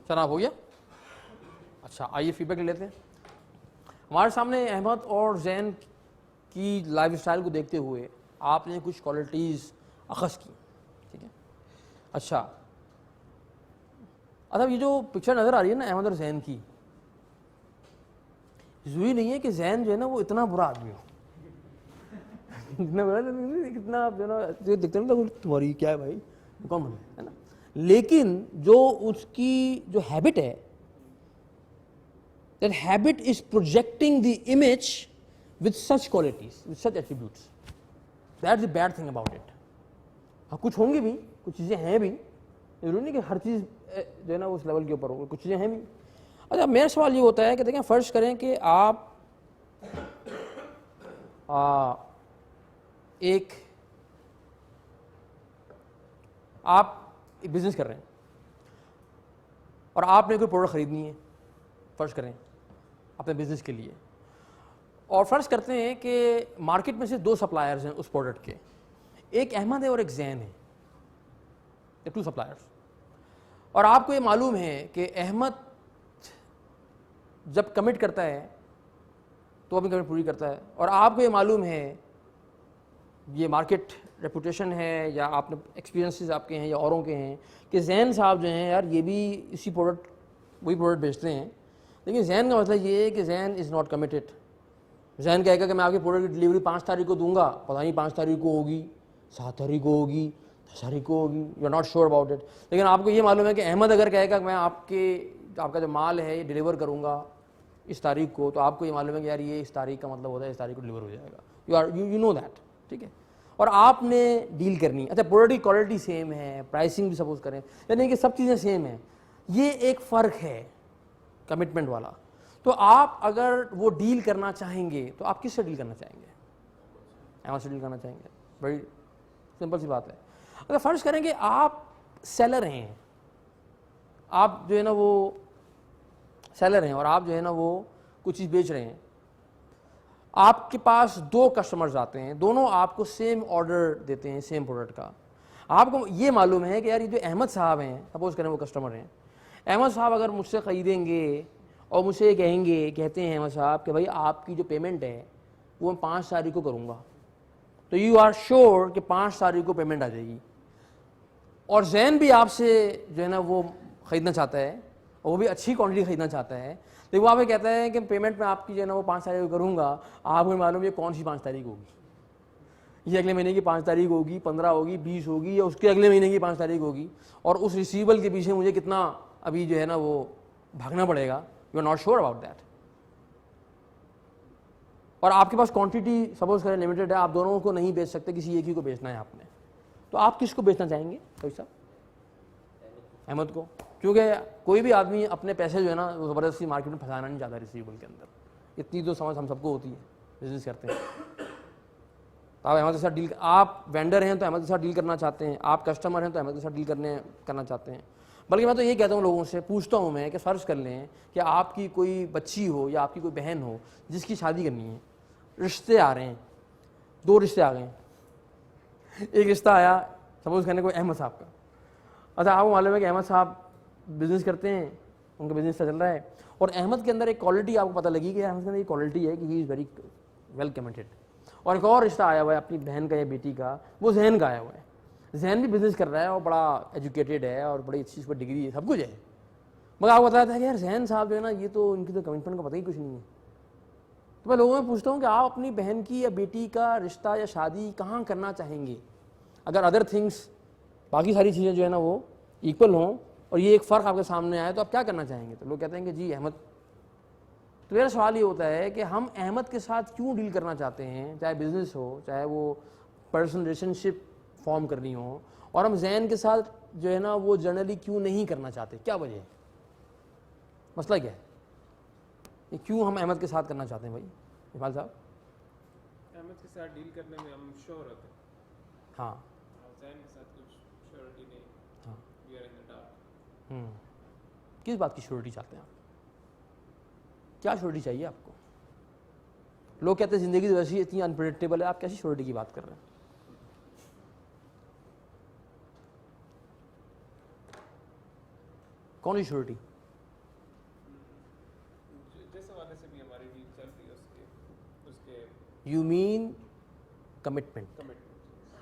جناب ہو گیا؟ اچھا آئیے فیڈ بیک لے لیتے ہیں. ہمارے سامنے احمد اور زین کی لائف اسٹائل کو دیکھتے ہوئے آپ نے کچھ کوالٹیز اخذ کی, ٹھیک ہے. اچھا یہ جو پکچر نظر آ رہی ہے نا احمد اور زین کی, ضروری نہیں ہے کہ زین جو ہے نا وہ اتنا برا آدمی ہو, اتنا برا کتنا جو ہے نا دیکھتے ہیں تمہاری کیا ہے بھائی کون بنے ہے نا, لیکن جو اس کی جو ہیبٹ ہے, that habit is projecting the image with such qualities, with such attributes. That's the bad thing about it. کچھ ہوں گے بھی, کچھ چیزیں ہیں بھی, ضروری نہیں کہ ہر چیز جو ہے نا اس لیول کے اوپر ہو, کچھ چیزیں ہیں بھی. اچھا میرا سوال یہ ہوتا ہے کہ دیکھیں فرض کریں کہ آپ ایک بزنس کر رہے ہیں اور آپ نے کوئی پروڈکٹ خریدنی ہے, فرض کریں اپنے بزنس کے لیے, اور فرض کرتے ہیں کہ مارکیٹ میں سے 2 سپلائرز ہیں اس پروڈکٹ کے, ایک احمد ہے اور ایک زین ہے, 2 سپلائرز, اور آپ کو یہ معلوم ہے کہ احمد جب کمٹ کرتا ہے تو اپنی کمٹ پوری کرتا ہے, اور آپ کو یہ معلوم ہے, یہ مارکیٹ ریپوٹیشن ہے یا آپ نے ایکسپیرینسز آپ کے ہیں یا اوروں کے ہیں کہ زین صاحب جو ہیں یار یہ بھی اسی پروڈکٹ وہی پروڈکٹ بیچتے ہیں, لیکن زین کا مسئلہ یہ ہے کہ زین از ناٹ کمیٹیڈ. زین کہے گا کہ میں آپ کی پروڈکٹ کی ڈلیوری 5 تاریخ کو دوں گا, پتہ نہیں 5 تاریخ کو ہوگی, 7 تاریخ کو ہوگی, 10 تاریخ کو ہوگی, you are not sure about it. لیکن آپ کو یہ معلوم ہے کہ احمد اگر کہے گا کہ میں آپ کا جو مال ہے یہ ڈلیور کروں گا اس تاریخ کو, تو آپ کو یہ معلوم ہے کہ یار یہ اس تاریخ کا مطلب ہوتا ہے اس تاریخ کو ڈلیور ہو جائے گا, یو نو دیٹ, ٹھیک ہے. اور آپ نے ڈیل کرنی, اچھا پروڈکٹ کی کوالٹی سیم ہے, پرائسنگ بھی سپوز کریں, یعنی کہ سب چیزیں سیم ہیں, یہ ایک فرق ہے کمٹمنٹ والا. تو آپ اگر وہ ڈیل کرنا چاہیں گے تو آپ کس سے ڈیل کرنا چاہیں گے؟ احمد سے ڈیل کرنا چاہیں گے, بڑی سمپل سی بات ہے. اگر فرض کریں کہ آپ سیلر ہیں, آپ جو ہے نا وہ سیلر ہیں اور آپ جو ہے نا وہ کچھ چیز بیچ رہے ہیں, آپ کے پاس 2 کسٹمرز آتے ہیں, دونوں آپ کو سیم آرڈر دیتے ہیں سیم پروڈکٹ کا. آپ کو یہ معلوم ہے کہ یار یہ جو احمد صاحب ہیں, سپوز کریں وہ کسٹمر ہیں, احمد صاحب اگر مجھ سے خریدیں گے اور مجھ سے کہتے ہیں احمد صاحب کہ بھائی آپ کی جو پیمنٹ ہے وہ میں 5 تاریخ کو کروں گا, تو یو آر شیور کہ 5 تاریخ کو پیمنٹ آ جائے گی. اور زین بھی آپ سے جو ہے نا وہ خریدنا چاہتا ہے, اور وہ بھی اچھی کوانٹٹی خریدنا چاہتا ہے, لیکن وہ آپ کو کہتا ہے کہ پیمنٹ میں آپ کی جو ہے نا وہ 5 تاریخ کو کروں گا. آپ کو معلوم یہ کون سی 5 تاریخ ہوگی, یہ اگلے مہینے کی 5 تاریخ ہوگی, 15 ہوگی, 20 ہوگی, یا اس کے اگلے مہینے کی 5 تاریخ ہوگی, اور اس ریسیول کے پیچھے مجھے کتنا ابھی جو ہے نا وہ بھاگنا پڑے گا, you are not sure about that. اور آپ کے پاس کوانٹٹی سپوز کریں لمیٹڈ ہے, آپ دونوں کو نہیں بیچ سکتے, کسی ایک ہی کو بیچنا ہے آپ نے, تو آپ کس کو بیچنا چاہیں گے کوئی صاحب؟ احمد کو, کیونکہ کوئی بھی آدمی اپنے پیسے جو ہے نا وہ زبردستی مارکیٹ میں پھنسانا نہیں چاہتا ریسیویبل کے اندر, اتنی تو سمجھ ہم سب کو ہوتی ہے, بزنس کرتے ہیں. تو آپ احمد کے ساتھ ڈیل, آپ وینڈر ہیں تو احمد کے ساتھ ڈیل کرنا چاہتے ہیں, آپ کسٹمر ہیں تو احمد کے ساتھ ڈیل کرنا چاہتے ہیں. بلکہ میں تو یہ کہتا ہوں لوگوں سے, پوچھتا ہوں میں کہ فرض کر لیں کہ آپ کی کوئی بچی ہو یا آپ کی کوئی بہن ہو جس کی شادی کرنی ہے, رشتے آ رہے ہیں, 2 رشتے آ گئے ہیں, ایک رشتہ آیا سپوز کرنے کو احمد صاحب کا. اچھا آپ کو معلوم ہے کہ احمد صاحب بزنس کرتے ہیں, ان کا بزنس چل رہا ہے, اور احمد کے اندر ایک کوالٹی آپ کو پتہ لگی کہ احمد کے اندر ایک کوالٹی ہے کہ ہی از ویری ویل کمیٹیڈ. اور ایک اور رشتہ آیا ہوا ہے اپنی بہن کا یا بیٹی کا, وہ زین کا آیا ہوا ہے. زین بھی بزنس کر رہا ہے اور بڑا ایجوکیٹڈ ہے اور بڑی اچھی اس پر ڈگری ہے, سب کچھ ہے, مگر آپ کو بتایا تھا کہ یار زین صاحب جو ہے نا یہ تو ان کی تو کمٹمنٹ کا پتہ ہی کچھ نہیں ہے. تو میں لوگوں میں پوچھتا ہوں کہ آپ اپنی بہن کی یا بیٹی کا رشتہ یا شادی کہاں کرنا چاہیں گے اگر ادر تھنگس باقی ساری چیزیں جو ہے نا وہ ایکول ہوں, اور یہ ایک فرق آپ کے سامنے آئے, تو آپ کیا کرنا چاہیں گے؟ تو لوگ کہتے ہیں کہ جی احمد. تو میرا سوال یہ ہوتا ہے کہ ہم احمد کے ساتھ کیوں ڈیل کرنا چاہتے ہیں, چاہے بزنس ہو چاہے وہ پرسنل ریلیشن شپ فارم کرنی ہو, اور ہم زین کے ساتھ جو ہے نا وہ جنرلی کیوں نہیں کرنا چاہتے؟ کیا وجہ ہے, مسئلہ کیا ہے, یہ کیوں ہم احمد کے ساتھ کرنا چاہتے ہیں بھائی اقبال صاحب؟ احمد کے ساتھ ڈیل کرنے میں ہم شور ہوتے ہیں. ہاں, زین کے ساتھ کچھ شیورٹی نہیں. ہاں, we are in the dark. کس بات کی شیورٹی چاہتے ہیں آپ؟ کیا شیورٹی چاہیے آپ کو؟ لوگ کہتے ہیں زندگی ویسی اتنی انپریڈکٹیبل ہے, آپ کیسی شیورٹی کی بات کر رہے ہیں؟ کون سی شیورٹی؟ You mean commitment.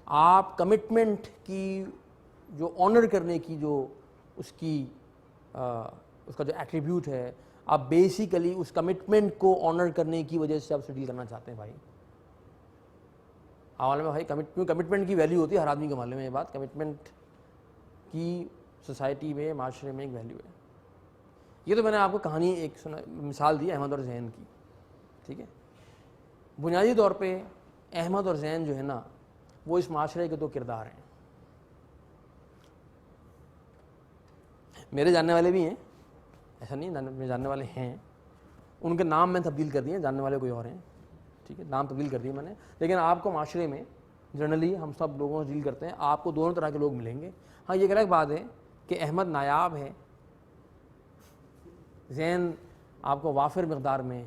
آپ کمٹمنٹ کی جو آنر کرنے کی جو اس کا جو ایٹریبیوٹ ہے, آپ بیسیکلی اس کمٹمنٹ کو آنر کرنے کی وجہ سے آپ سے ڈیل کرنا چاہتے ہیں بھائی. معلوم ہے بھائی کمٹمنٹ کی ویلیو ہوتی ہے ہر آدمی کے معلوم ہے یہ بات. کمٹمنٹ کی سوسائٹی میں, معاشرے میں ایک ویلیو ہے. یہ تو میں نے آپ کو کہانی ایک مثال دی احمد اور زین کی, ٹھیک ہے. بنیادی طور پہ احمد اور زین جو ہے نا وہ اس معاشرے کے دو کردار ہیں. میرے جاننے والے بھی ہیں, ایسا نہیں, میرے جاننے والے ہیں, ان کے نام میں تبدیل کر دیے, جاننے والے کوئی اور ہیں, ٹھیک ہے, نام تبدیل کر دیے میں نے. لیکن آپ کو معاشرے میں جنرلی ہم سب لوگوں سے ڈیل کرتے ہیں, آپ کو دونوں طرح کے لوگ ملیں گے. ہاں یہ ایک الگ بات ہے کہ احمد نایاب ہے, زین آپ کو وافر مقدار میں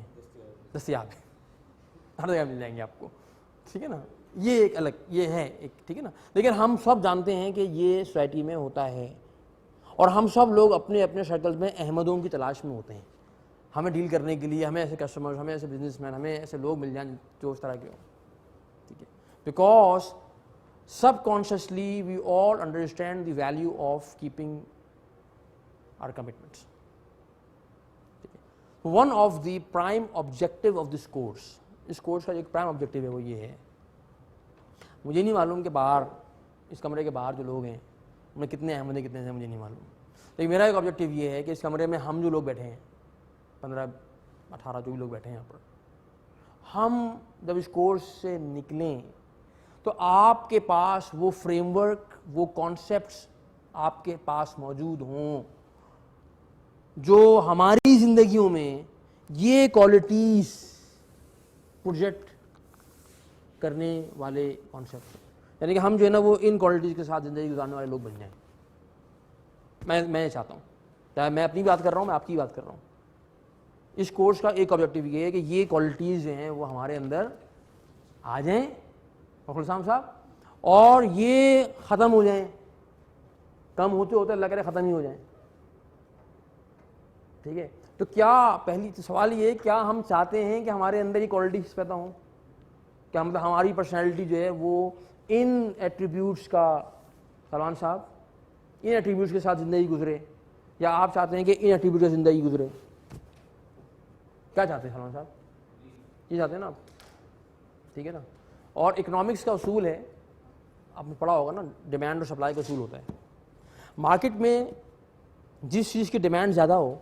دستیاب ہے, ہر جگہ مل جائیں گے آپ کو, ٹھیک ہے نا. یہ ایک الگ یہ ہے ایک, ٹھیک ہے نا. لیکن ہم سب جانتے ہیں کہ یہ سوسائٹی میں ہوتا ہے, اور ہم سب لوگ اپنے اپنے شکل میں احمدوں کی تلاش میں ہوتے ہیں. ہمیں ڈیل کرنے کے لیے ہمیں ایسے کسٹمر, ہمیں ایسے بزنس مین, ہمیں ایسے لوگ مل جائیں جو اس طرح کے ہوں, ٹھیک ہے. بیکاز سب consciously we all understand the value of keeping our commitments. One of the prime objective of this course, اس کورس کا ایک پرائم آبجیکٹو ہے وہ یہ ہے, مجھے نہیں معلوم کہ باہر اس کمرے کے باہر جو لوگ ہیں ان میں کتنے احمد ہیں کتنے ہیں, مجھے نہیں معلوم. لیکن میرا ایک آبجیکٹو یہ ہے کہ اس کمرے میں ہم جو لوگ بیٹھے ہیں 15-18 جو بھی لوگ بیٹھے ہیں یہاں پر, ہم جب اس کورس سے نکلیں تو آپ کے پاس وہ فریم ورک, وہ کانسیپٹس آپ کے پاس موجود ہوں جو ہماری زندگیوں میں یہ کوالٹیز پروجیکٹ کرنے والے کانسیپٹ, یعنی کہ ہم جو ہے نا وہ ان کوالٹیز کے ساتھ زندگی گزارنے والے لوگ بن جائیں. میں یہ چاہتا ہوں, چاہے میں اپنی بات کر رہا ہوں, میں آپ کی بات کر رہا ہوں. اس کورس کا ایک آبجیکٹو یہ ہے کہ یہ کوالٹیز جو ہیں وہ ہمارے اندر آ جائیں فخر الاسلام صاحب, اور یہ ختم ہو جائیں, کم ہوتے ہوتے اللہ کرے ختم ہی ہو جائیں, ٹھیک ہے. تو کیا پہلی سوال یہ ہے, کیا ہم چاہتے ہیں کہ ہمارے اندر یہ کوالٹیز پیدا ہوں؟ کیا مطلب ہماری پرسنالٹی جو ہے وہ ان ایٹریبیوٹس کا, سلمان صاحب, ان ایٹریبیوٹس کے ساتھ زندگی گزرے, یا آپ چاہتے ہیں کہ ان ایٹریبیوٹس سے زندگی گزرے؟ کیا چاہتے ہیں سلمان صاحب؟ یہ چاہتے ہیں نا آپ, ٹھیک ہے نا. اور اکنامکس کا اصول ہے, آپ نے پڑھا ہوگا نا, ڈیمانڈ اور سپلائی کا اصول ہوتا ہے. مارکیٹ میں جس چیز کی ڈیمانڈ زیادہ ہو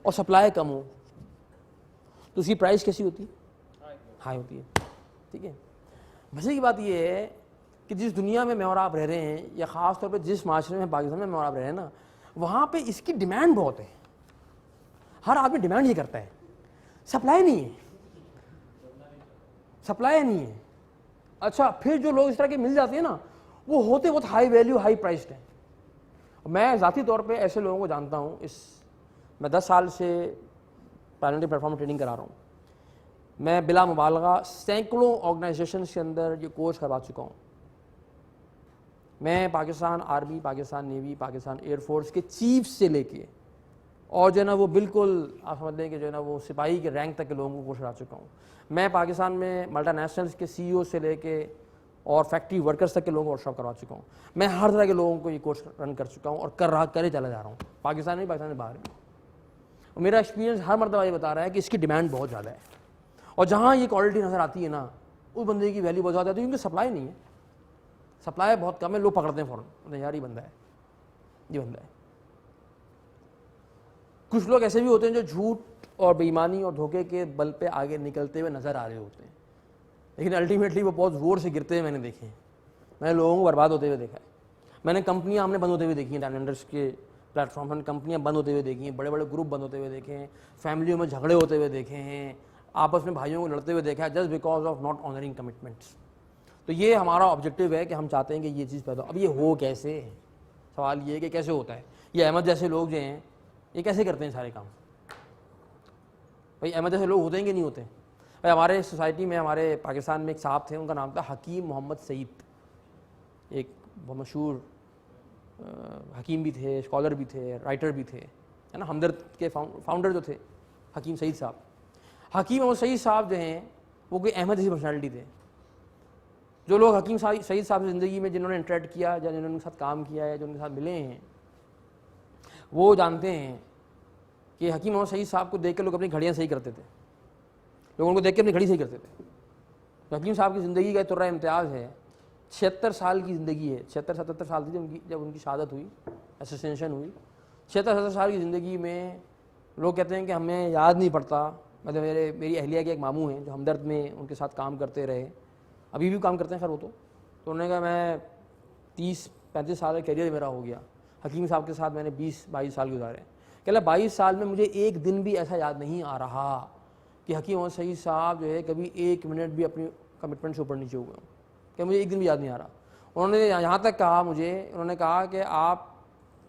اور سپلائی کم ہو تو اس کی پرائس کیسی ہوتی ہے؟ ہائی ہوتی ہے, ٹھیک ہے. مزے کی بات یہ ہے کہ جس دنیا میں اور آپ رہ رہے ہیں, یا خاص طور پہ جس معاشرے میں پاکستان میں اور آپ رہ رہے ہیں نا, وہاں پہ اس کی ڈیمانڈ بہت ہے. ہر آدمی ڈیمانڈ یہ کرتا ہے, سپلائی نہیں ہے, سپلائی نہیں ہے. اچھا, پھر جو لوگ اس طرح کے مل جاتے ہیں نا وہ ہوتے بہت ہائی ویلیو, ہائی پرائسڈ ہیں. میں ذاتی طور پہ ایسے لوگوں کو جانتا ہوں. میں 10 سال سے پلانٹری پلیٹ فارم ٹریننگ کرا رہا ہوں. میں بلا مبالغہ سینکڑوں آرگنائزیشنس کے اندر یہ کورس کروا چکا ہوں. میں Pakistan army, Pakistan navy, Pakistan air force کے چیف سے لے کے اور جو ہے نا وہ بالکل آپ سمجھ لیں کہ جو ہے نا وہ سپاہی کے رینک تک کے لوگوں کو کورس کرا چکا ہوں. میں پاکستان میں ملٹی نیشنلز کے سی ای او سے لے کے اور فیکٹری ورکرز تک کے لوگوں کو ورکشاپ کروا چکا ہوں. میں ہر طرح کے لوگوں کو یہ کورس رن کر چکا ہوں اور کرے چلا جا رہا ہوں, پاکستان میں, پاکستان سے باہر بھی. اور میرا ایکسپیرینس ہر مرتبہ یہ بتا رہا ہے کہ اس کی ڈیمانڈ بہت زیادہ ہے, اور جہاں یہ کوالٹی نظر آتی ہے نا اس بندے کی ویلیو بہت زیادہ آتی ہے, کیونکہ سپلائی نہیں ہے, سپلائی بہت کم ہے. لوگ پکڑتے ہیں فوراً, یار یہ بندہ ہے, یہ بندہ ہے. کچھ لوگ ایسے بھی ہوتے ہیں جو جھوٹ اور بے ایمانی اور دھوکے کے بل پہ آگے نکلتے ہوئے نظر آ رہے ہوتے ہیں, لیکن الٹیمیٹلی وہ بہت زور سے گرتے ہوئے میں نے دیکھے ہیں. میں نے لوگوں کو برباد ہوتے ہوئے دیکھا ہے. میں نے کمپنیاں ہم نے بند ہوتے ہوئے دیکھی ہیں, ڈائمنڈرس کے پلیٹ فارم پر کمپنیاں بند ہوتے ہوئے دیکھی ہیں, بڑے بڑے گروپ بند ہوتے ہوئے دیکھے ہیں, فیملیوں میں جھگڑے ہوتے ہوئے دیکھے ہیں, آپس میں بھائیوں کو لڑتے ہوئے دیکھا ہے, just because of not honouring commitments. تو یہ ہمارا آبجیکٹیو ہے کہ ہم چاہتے ہیں کہ یہ چیز پیدا ہو. اب یہ ہو کیسے؟ سوال یہ ہے کہ کیسے ہوتا ہے. یہ احمد جیسے لوگ جو ہیں یہ کیسے کرتے ہیں سارے کام؟ بھائی احمد جیسے لوگ ہوتے ہیں کہ نہیں ہوتے؟ بھائی ہمارے سوسائٹی میں, ہمارے پاکستان میں ایک صاحب تھے, ان کا نام تھا حکیم محمد سعید. ایک بہت مشہور حکیم بھی تھے, اسکالر بھی تھے, رائٹر بھی تھے, ہے نا. ہمدرد کے فاؤنڈر جو تھے حکیم سعید صاحب. حکیم محمد سعید صاحب جو ہیں وہ کوئی احمد جیسی پرسنالٹی تھے. جو لوگ حکیم سعید صاحب کی زندگی میں جنہوں نے انٹریکٹ کیا یا جنہوں نے ان کے ساتھ کام کیا ہے, جو ان کے ساتھ ملے ہیں, وہ جانتے ہیں کہ حکیم محمد سعید صاحب کو دیکھ کے لوگ اپنی گھڑیاں صحیح کرتے تھے, لوگ ان کو دیکھ کے اپنی گھڑی صحیح کرتے تھے. تو حکیم صاحب کی زندگی کا طرح امتیاز ہے, 76 سال کی زندگی ہے, 76-77 سال تھی جب ان کی شہادت ہوئی, اسسینشن ہوئی. 76-77 سال کی زندگی میں لوگ کہتے ہیں کہ ہمیں یاد نہیں پڑتا. مطلب میری اہلیہ کے ایک ماموں ہیں جو ہمدرد میں ان کے ساتھ کام کرتے رہے, ابھی بھی کام کرتے ہیں خیر وہ تو انہوں نے کہا میں 30-35 سال کا کیریئر میرا ہو گیا, حکیم صاحب کے ساتھ میں نے 20-22 سال گزارے. کہ 22 سال میں مجھے ایک دن بھی ایسا یاد نہیں آ رہا کہ حکیم محمد سعید صاحب جو ہے کبھی 1 منٹ بھی اپنی کمٹمنٹ سے اوپر نیچے ہوئے ہوں, کہ مجھے ایک دن بھی یاد نہیں آ رہا. انہوں نے یہاں تک کہا مجھے, انہوں نے کہا کہ آپ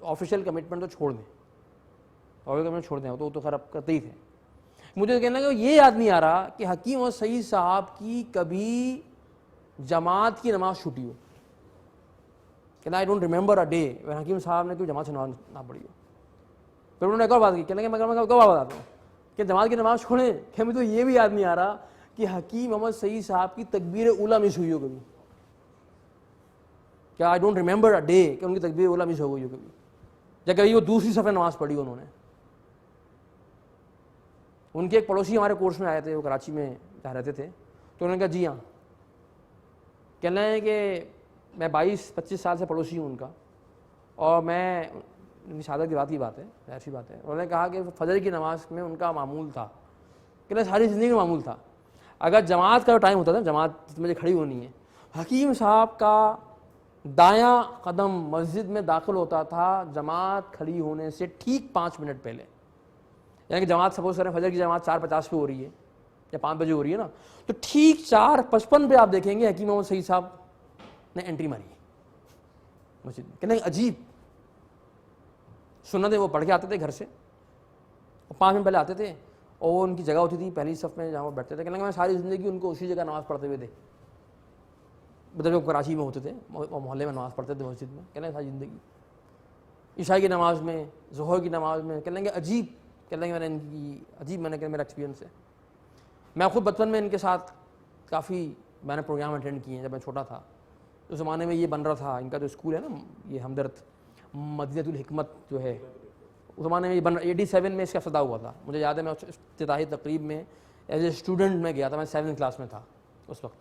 آفیشیل کمٹمنٹ تو چھوڑ دیں, آفیشیل کمٹمنٹ چھوڑ دیں, وہ تو خیر اب کرتے ہی تھے. مجھے کہنا کہ یہ یاد نہیں آ رہا کہ حکیم محمد سعید صاحب کی کبھی جماعت کی نماز چھوٹی ہو. کہنا I don't remember a day when حکیم صاحب نے کوئی جماعت سے نماز نہ پڑھی ہو. پھر انہوں نے ایک اور بات کی, کہنا کہ میں کب بتاتا ہوں کہ جماعت کی نماز چھوڑیں, کہ ہمیں تو یہ بھی یاد نہیں آ رہا کہ حکیم محمد سعید صاحب کی تکبیر اولیٰ مس ہوئی ہو کبھی. کیا I don't remember a day کہ ان کی تکبیر اولیٰ مس ہو گئی ہو کبھی, یا کبھی وہ دوسری صفحہ نماز پڑھی انہوں نے. ان کے ایک پڑوسی ہمارے کورس میں آئے تھے, وہ کراچی میں جہاں رہتے تھے, تو انہوں نے کہا جی ہاں, کہنا ہے کہ میں 22-25 سال سے پڑوسی ہوں ان کا, اور میں ان کی شہادت کی بات ہے, ایسی بات ہے. انہوں نے کہا کہ فجر کی نماز میں ان کا معمول تھا, کہ ساری زندگی میں معمول تھا, اگر جماعت کا ٹائم ہوتا تھا, جماعت مجھے کھڑی ہونی ہے, حکیم صاحب کا دایاں قدم مسجد میں داخل ہوتا تھا جماعت کھڑی ہونے سے ٹھیک 5 منٹ پہلے. یعنی کہ جماعت سپوز کریں فجر کی جماعت 4:50 پہ ہو رہی ہے یا 5 بجے ہو رہی ہے نا, تو ٹھیک 4:55 پہ آپ دیکھیں گے حکیم محمد سعید صاحب نے انٹری ماری ہے مسجد میں. کہنے عجیب سنتیں وہ پڑھ کے آتے تھے گھر سے, 5 منٹ پہلے آتے تھے, اور ان کی جگہ ہوتی تھی پہلی صف میں جہاں وہ بیٹھتے تھے. کہنے میں ساری زندگی ان کو اسی جگہ نماز پڑھتے ہوئے دیکھ, مطلب جو کراچی میں ہوتے تھے وہ محلے میں نماز پڑھتے تھے مسجد میں. کہنے ساری زندگی عشاء کی نماز میں, ظہر کی نماز میں. کہنے عجیب, کہنے میں نے ان کی عجیب, میں نے کہ میرا ایکسپیرینس ہے. میں خود بچپن میں ان کے ساتھ کافی میں نے پروگرام اٹینڈ کیے ہیں. جب میں چھوٹا تھا اس زمانے میں یہ بن رہا تھا, ان کا جو اسکول ہے نا یہ ہمدرد مدینۃ الحکمت جو ہے, اس زمانے میں یہ بن 87 میں اس کا افتتاح ہوا تھا. مجھے یاد ہے میں افتتاحی تقریب میں ایز اے اسٹوڈنٹ میں گیا تھا, میں 7th کلاس میں تھا اس وقت.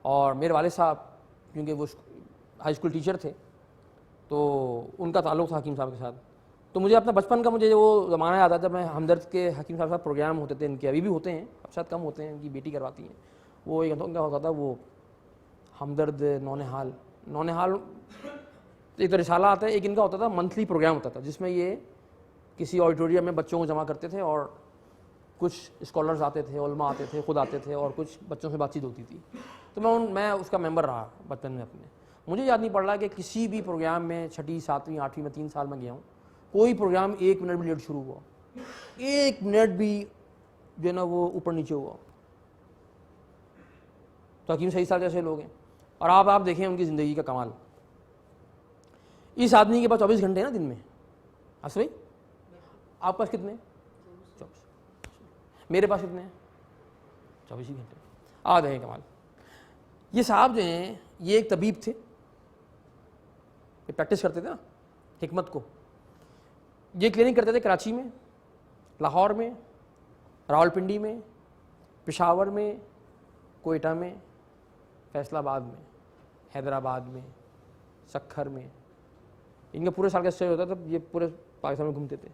اور میرے والد صاحب کیونکہ وہ ہائی اسکول ٹیچر تھے تو ان کا تعلق تھا حکیم صاحب کے ساتھ. تو مجھے اپنا بچپن کا مجھے وہ زمانہ یاد آتا جب میں ہمدرد کے حکیم صاحب پروگرام ہوتے تھے ان کے, ابھی بھی ہوتے ہیں, اب شاید کم ہوتے ہیں, ان کی بیٹی کرواتی ہیں. وہ ایک ان کا ہوتا تھا وہ ہمدرد نونہال ایک تو رسالہ آتا ہے, ایک ان کا ہوتا تھا منتھلی پروگرام ہوتا تھا جس میں یہ کسی آڈیٹوریم میں بچوں کو جمع کرتے تھے, اور کچھ اسکالرز آتے تھے, علماء آتے تھے, خود آتے تھے, اور کچھ بچوں سے بات چیت ہوتی تھی. تو میں اس کا ممبر رہا بچپن میں اپنے. مجھے یاد نہیں پڑ رہا کہ کسی بھی پروگرام میں 6ٹھی 7ویں 8ویں میں 3 سال میں گیا ہوں, کوئی پروگرام 1 منٹ بھی لیٹ شروع ہوا, 1 منٹ بھی جو ہے نا وہ اوپر نیچے ہوا. تو حکیم سعید صاحب جیسے لوگ ہیں, اور آپ دیکھیں ان کی زندگی کا کمال. اس آدمی کے پاس 24 گھنٹے ہیں نا دن میں. بھائی آپ پاس کتنے؟ 24. میرے پاس کتنے ہیں؟ 24 ہی گھنٹے. دیکھیں کمال. یہ صاحب جو ہیں یہ ایک طبیب تھے, یہ پریکٹس کرتے تھے نا حکمت کو. یہ کلینک کرتے تھے کراچی میں, لاہور میں, راولپنڈی میں, پشاور میں, کوئٹہ میں, فیصل آباد میں, حیدرآباد میں, سکھر میں. ان کا پورے سال کا اسٹے ہوتا تھا, یہ پورے پاکستان میں گھومتے تھے.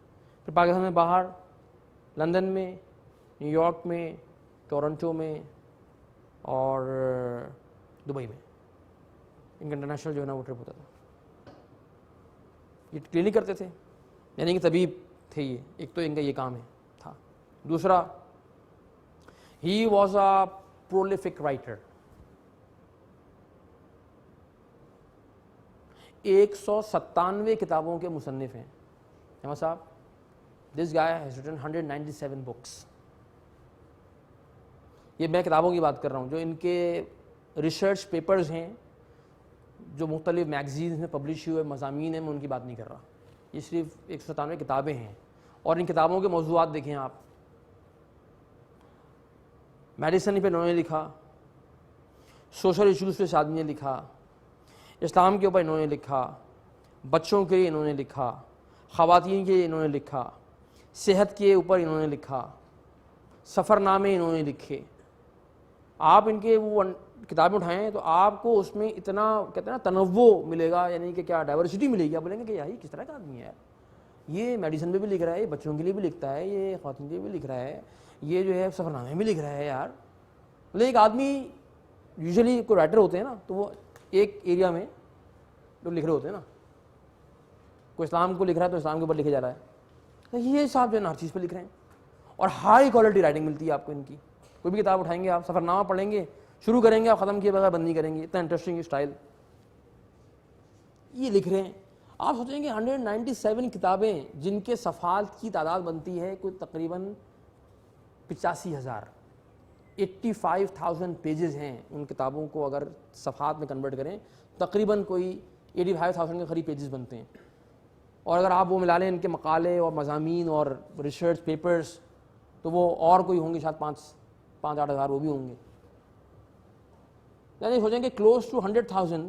پھر پاکستان میں باہر لندن میں, نیو یارک میں, ٹورنٹو میں, اور دبئی میں ان کا انٹرنیشنل جو ہے نا وہ ٹرپ ہوتا تھا. یہ کلینک کرتے تھے, یعنی کہ طبیب تھے یہ. ایک تو ان کا یہ کام ہے تھا. دوسرا he was a prolific writer. 197 کتابوں کے مصنف ہیں احمد صاحب. دس گائے ہیز ریٹن 197 بکس. یہ میں کتابوں کی بات کر رہا ہوں جو ان کے ریسرچ پیپرز ہیں جو مختلف میگزینز میں پبلش ہوئے مضامین ہیں, میں ان کی بات نہیں کر رہا. یہ صرف 197 کتابیں ہیں, اور ان کتابوں کے موضوعات دیکھیں آپ. میڈیسن پہ انہوں نے لکھا, سوشل ایشوز پہ اس آدمی نے لکھا, اسلام کے اوپر انہوں نے لکھا, بچوں کے لیے انہوں نے لکھا, خواتین کے لیے انہوں نے لکھا, صحت کے اوپر انہوں نے لکھا, سفر نامے انہوں نے لکھے. آپ ان کے وہ کتابیں اٹھائیں تو آپ کو اس میں اتنا کہتے ہیں نا تنوع ملے گا, یعنی کہ کیا ڈائیورسٹی ملے گی. آپ بولیں گے کہ یار کس طرح کا آدمی ہے, یہ میڈیسن پہ بھی لکھ رہا ہے, یہ بچوں کے لیے بھی لکھتا ہے, یہ خواتین کے لیے بھی لکھ رہا ہے, یہ جو ہے سفر نامے بھی لکھ رہا ہے. یار مطلب ایک آدمی یوزلی کوئی رائٹر ہوتے ہیں نا تو وہ ایک ایریا میں جو لکھ رہے ہوتے ہیں نا, کوئی اسلام کو لکھ رہا ہے تو اسلام کے اوپر لکھے جا رہا ہے. یہ صاحب جو ہے نا ہر چیز پہ لکھ رہے ہیں اور ہائی کوالٹی رائٹنگ ملتی ہے آپ کو ان کی. کوئی بھی کتاب اٹھائیں گے آپ, سفر نامہ پڑھیں گے, شروع کریں گے آپ ختم کیے بغیر بند نہیں کریں گے, اتنا انٹرسٹنگ اسٹائل یہ لکھ رہے ہیں. آپ سوچیں گے 197 کتابیں جن کے صفحات کی تعداد بنتی ہے کوئی تقریباً 85,000, 85,000 پیجز ہیں ان کتابوں کو اگر صفحات میں کنورٹ کریں تقریباً کوئی 85,000 کے قریب پیجز بنتے ہیں. اور اگر آپ وہ ملا لیں ان کے مقالے اور مضامین اور ریسرچ پیپرز تو وہ اور کوئی ہوں گے, شاید 5-8 ہزار وہ بھی ہوں گے. یعنی سوچیں کہ کلوز ٹو 100,000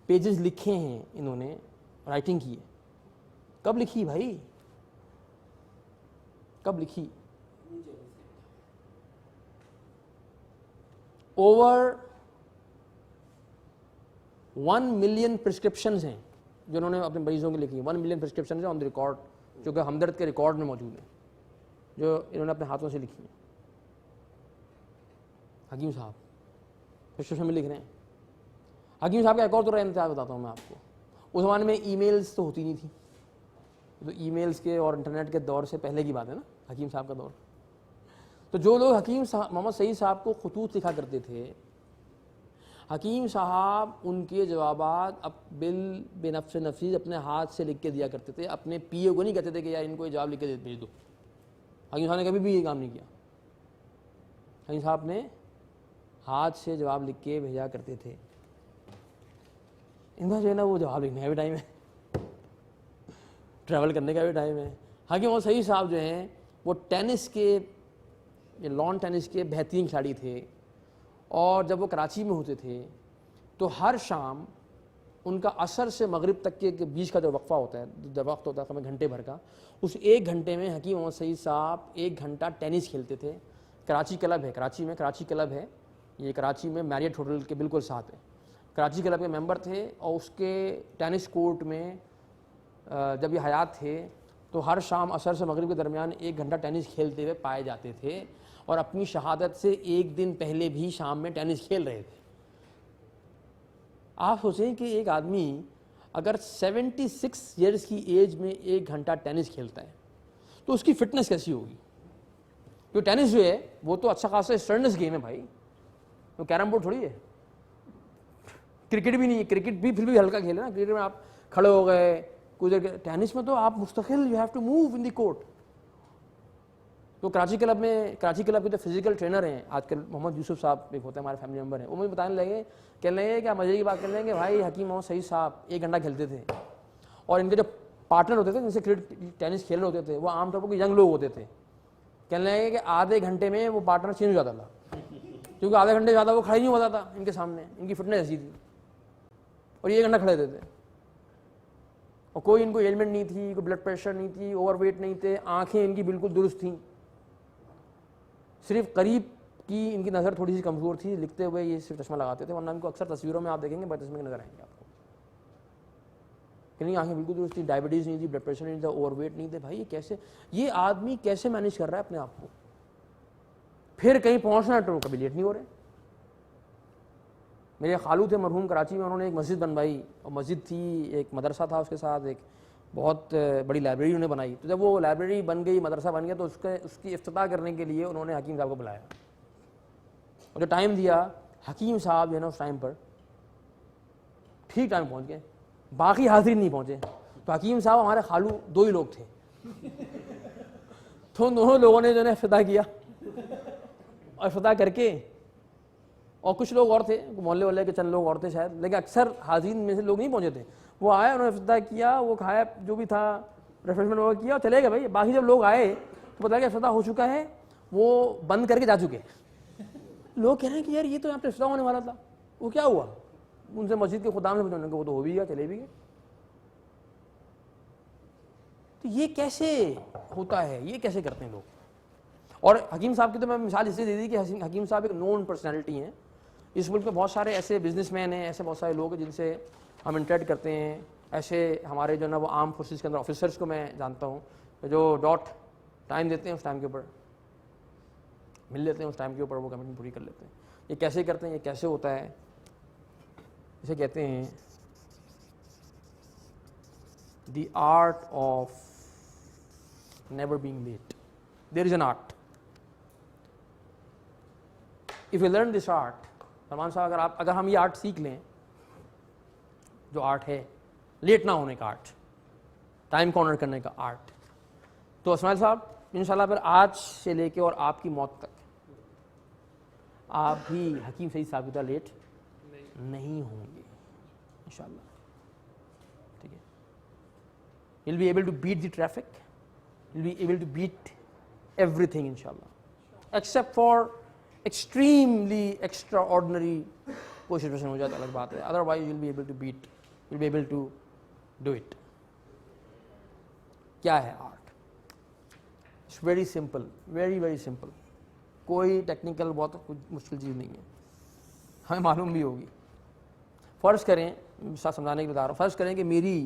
پیجز لکھے ہیں انہوں نے, رائٹنگ کی ہے. کب لکھی بھائی, کب لکھی؟ اوور 1 ملین پرسکرپشنز ہیں جو انہوں نے اپنے مریضوں کی لکھی. 1 ملین پرسکرپشنز ہیں آن دی ریکارڈ, جو کہ ہمدرد کے ریکارڈ میں موجود ہیں, جو انہوں نے اپنے ہاتھوں سے لکھی ہیں. حکیم صاحب پرسکرپشن میں لکھ رہے ہیں. حکیم صاحب کا ایک اور تو امتیاز بتاتا ہوں میں آپ کو. اس زمانے میں ای میلز تو ہوتی نہیں تھی, تو ای میلز کے اور انٹرنیٹ کے دور سے پہلے کی بات ہے نا, حکیم صاحب کا دور. تو جو لوگ حکیم صاحب محمد سعید صاحب کو خطوط لکھا کرتے تھے, حکیم صاحب ان کے جوابات اب بے نفس نفیس اپنے ہاتھ سے لکھ کے دیا کرتے تھے. اپنے پی اے کو نہیں کہتے تھے کہ یار ان کو یہ جواب لکھ کے بھیج دو. حکیم صاحب نے کبھی بھی یہ کام نہیں کیا. حکیم صاحب نے ہاتھ سے جواب لکھ کے بھیجا کرتے تھے. ان کا جو ہے نا وہ جواب لکھنے کا بھی ٹائم ہے, ٹریول کرنے کا بھی ٹائم ہے. حکیم محمد سعید صاحب جو ہیں وہ ٹینس کے, لان ٹینس کے بہترین کھلاڑی تھے, اور جب وہ کراچی میں ہوتے تھے تو ہر شام ان کا عصر سے مغرب تک کے بیچ کا جو وقفہ ہوتا ہے, جو وقت ہوتا ہے گھنٹے بھر کا, اس 1 گھنٹے میں حکیم محمد سعید صاحب 1 گھنٹہ ٹینس کھیلتے تھے. کراچی کلب ہے, کراچی میں کراچی کلب ہے, یہ کراچی میں میریٹ ہوٹل کے بالکل ساتھ ہے. کراچی کلب کے ممبر تھے, اور اس کے ٹینس کورٹ میں جب یہ حیات تھے تو ہر شام عصر سے مغرب کے درمیان 1 گھنٹہ ٹینس کھیلتے ہوئے پائے جاتے تھے, اور اپنی شہادت سے 1 دن پہلے بھی شام میں ٹینس کھیل رہے تھے. آپ سوچیں کہ ایک آدمی اگر 76 ایئرس کی ایج میں 1 گھنٹہ ٹینس کھیلتا ہے تو اس کی فٹنس کیسی ہوگی. جو ٹینس جو ہے وہ تو اچھا خاصا اسٹرنس گیم ہے بھائی, وہ کیرم بورڈ تھوڑی ہے. کرکٹ بھی نہیں ہے, کرکٹ بھی پھر بھی ہلکا کھیل ہے نا, کرکٹ میں آپ کھڑے ہو گئے کچھ دیر, ٹینس میں تو آپ مستقل, you have to move in the court. تو کراچی کلب کے جو فزیکل ٹرینر ہیں آج کل, محمد یوسف صاحب ایک ہوتے ہیں ہمارے فیملی ممبر ہیں, وہ مجھے بتانے لگے, کہنے لگے کہ مزے کی بات کرنے لگے کہ بھائی حکیم محمد سعید صاحب 1 گھنٹہ کھیلتے تھے, اور ان کے جو پارٹنر ہوتے تھے جن سے ٹینس کھیل رہے ہوتے تھے وہ عام طور پر ینگ لوگ ہوتے تھے. کہنے لگے کہ آدھے گھنٹے میں وہ پارٹنر چینج ہو جاتا تھا, کیونکہ آدھے گھنٹے زیادہ وہ کھڑا ہی نہیں ہوتا تھا ان کے سامنے, ان کی فٹنس ایسی تھی, اور یہ 1 گھنٹہ کھڑے ہوتے تھے. اور کوئی ان کو ایلمنٹ نہیں تھی, کوئی بلڈ پریشر نہیں تھی, اوور ویٹ نہیں تھے, آنکھیں ان کی بالکل درست تھیں, صرف قریب کی ان کی نظر تھوڑی سی کمزور تھی, لکھتے ہوئے یہ صرف چشمہ لگاتے تھے, ورنہ ان کو اکثر تصویروں میں آپ دیکھیں گے بڑے چشمے کے نظر آئیں گے آپ کو. کہ نہیں آنکھیں بالکل درست تھی, ڈائبٹیز نہیں تھی, بلڈ پریشر نہیں تھا, اوور ویٹ نہیں تھے. بھائی یہ کیسے, یہ آدمی کیسے مینیج کر رہا ہے اپنے آپ کو. پھر کہیں پہنچنا تو کبھی لیٹ نہیں ہو رہے. میرے خالو تھے مرحوم کراچی میں, انہوں نے ایک مسجد بنوائی, اور مسجد تھی, ایک مدرسہ تھا اس کے ساتھ, ایک بہت بڑی لائبریری انہوں نے بنائی. تو جب وہ لائبریری بن گئی, مدرسہ بن گیا, تو اس کی افتتاح کرنے کے لیے انہوں نے حکیم صاحب کو بلایا, اور جو ٹائم دیا حکیم صاحب جو ہے نا اس ٹائم پر ٹھیک ٹائم پہنچ گئے, باقی حاضرین نہیں پہنچے. تو حکیم صاحب ہمارے خالو 2 ہی لوگ تھے, تو ان دونوں لوگوں نے جو ہے افتتاح کیا, اور افتتاح کر کے, اور کچھ لوگ اور تھے, محلے والے کے چند لوگ اور تھے شاید, لیکن اکثر حاضرین میں سے لوگ نہیں پہنچے تھے. وہ آئے, انہوں نے افتتاح کیا, وہ کھایا جو بھی تھا, ریفریشمنٹ وہ کیا, اور چلے گئے. بھائی باقی جب لوگ آئے تو پتا کہ افتتاح ہو چکا ہے, وہ بند کر کے جا چکے. لوگ کہہ رہے ہیں کہ یار یہ تو یہاں پہ افتتاح ہونے والا تھا, وہ کیا ہوا؟ ان سے مسجد کے خدام نے پوچھا کہ وہ تو ہو بھی گیا, چلے بھی گئے. تو یہ کیسے ہوتا ہے, یہ کیسے کرتے ہیں لوگ؟ اور حکیم صاحب کی تو میں مثال اس لیے دے دی کہ حکیم صاحب ایک نون پرسنالٹی ہیں. اس ملک میں بہت سارے ایسے بزنس مین ہیں, ایسے بہت سارے لوگ ہیں جن سے ہم انٹریکٹ کرتے ہیں. ایسے ہمارے جو نا وہ آرم فورسز کے اندر آفیسرس کو میں جانتا ہوں جو ڈاٹ ٹائم دیتے ہیں, اس ٹائم کے اوپر مل لیتے ہیں, اس ٹائم کے اوپر وہ کمٹمنٹ پوری کر لیتے ہیں. یہ کیسے کرتے ہیں, یہ کیسے ہوتا ہے؟ اسے کہتے ہیں the art of never being late. There is an art. If you learn this art, Salman صاحب اگر ہم یہ آرٹ سیکھ لیں, جو آرٹ ہے لیٹ نہ ہونے کا آرٹ, ٹائم کو آنر کرنے کا آرٹ, تو اسماعیل صاحب انشاءاللہ پھر آج سے لے کے اور آپ کی موت تک آپ بھی حکیم سعید صاحب کی طرح لیٹ نہیں ہوں گے انشاءاللہ. ٹھیک ہے, you'll be able to beat the traffic, you'll be able to beat everything inshallah, except for extremely extraordinary کوئی سچویشن ہو جائے تو الگ بات ہے. otherwise you'll be able to beat, you'll be able to do it. کیا ہے art? It's very simple, very very simple. کوئی technical بہت مشکل چیز نہیں ہے, ہمیں معلوم بھی ہوگی. فرض کریں, ساتھ سمجھانے کی بتا رہا ہوں, فرض کریں کہ میری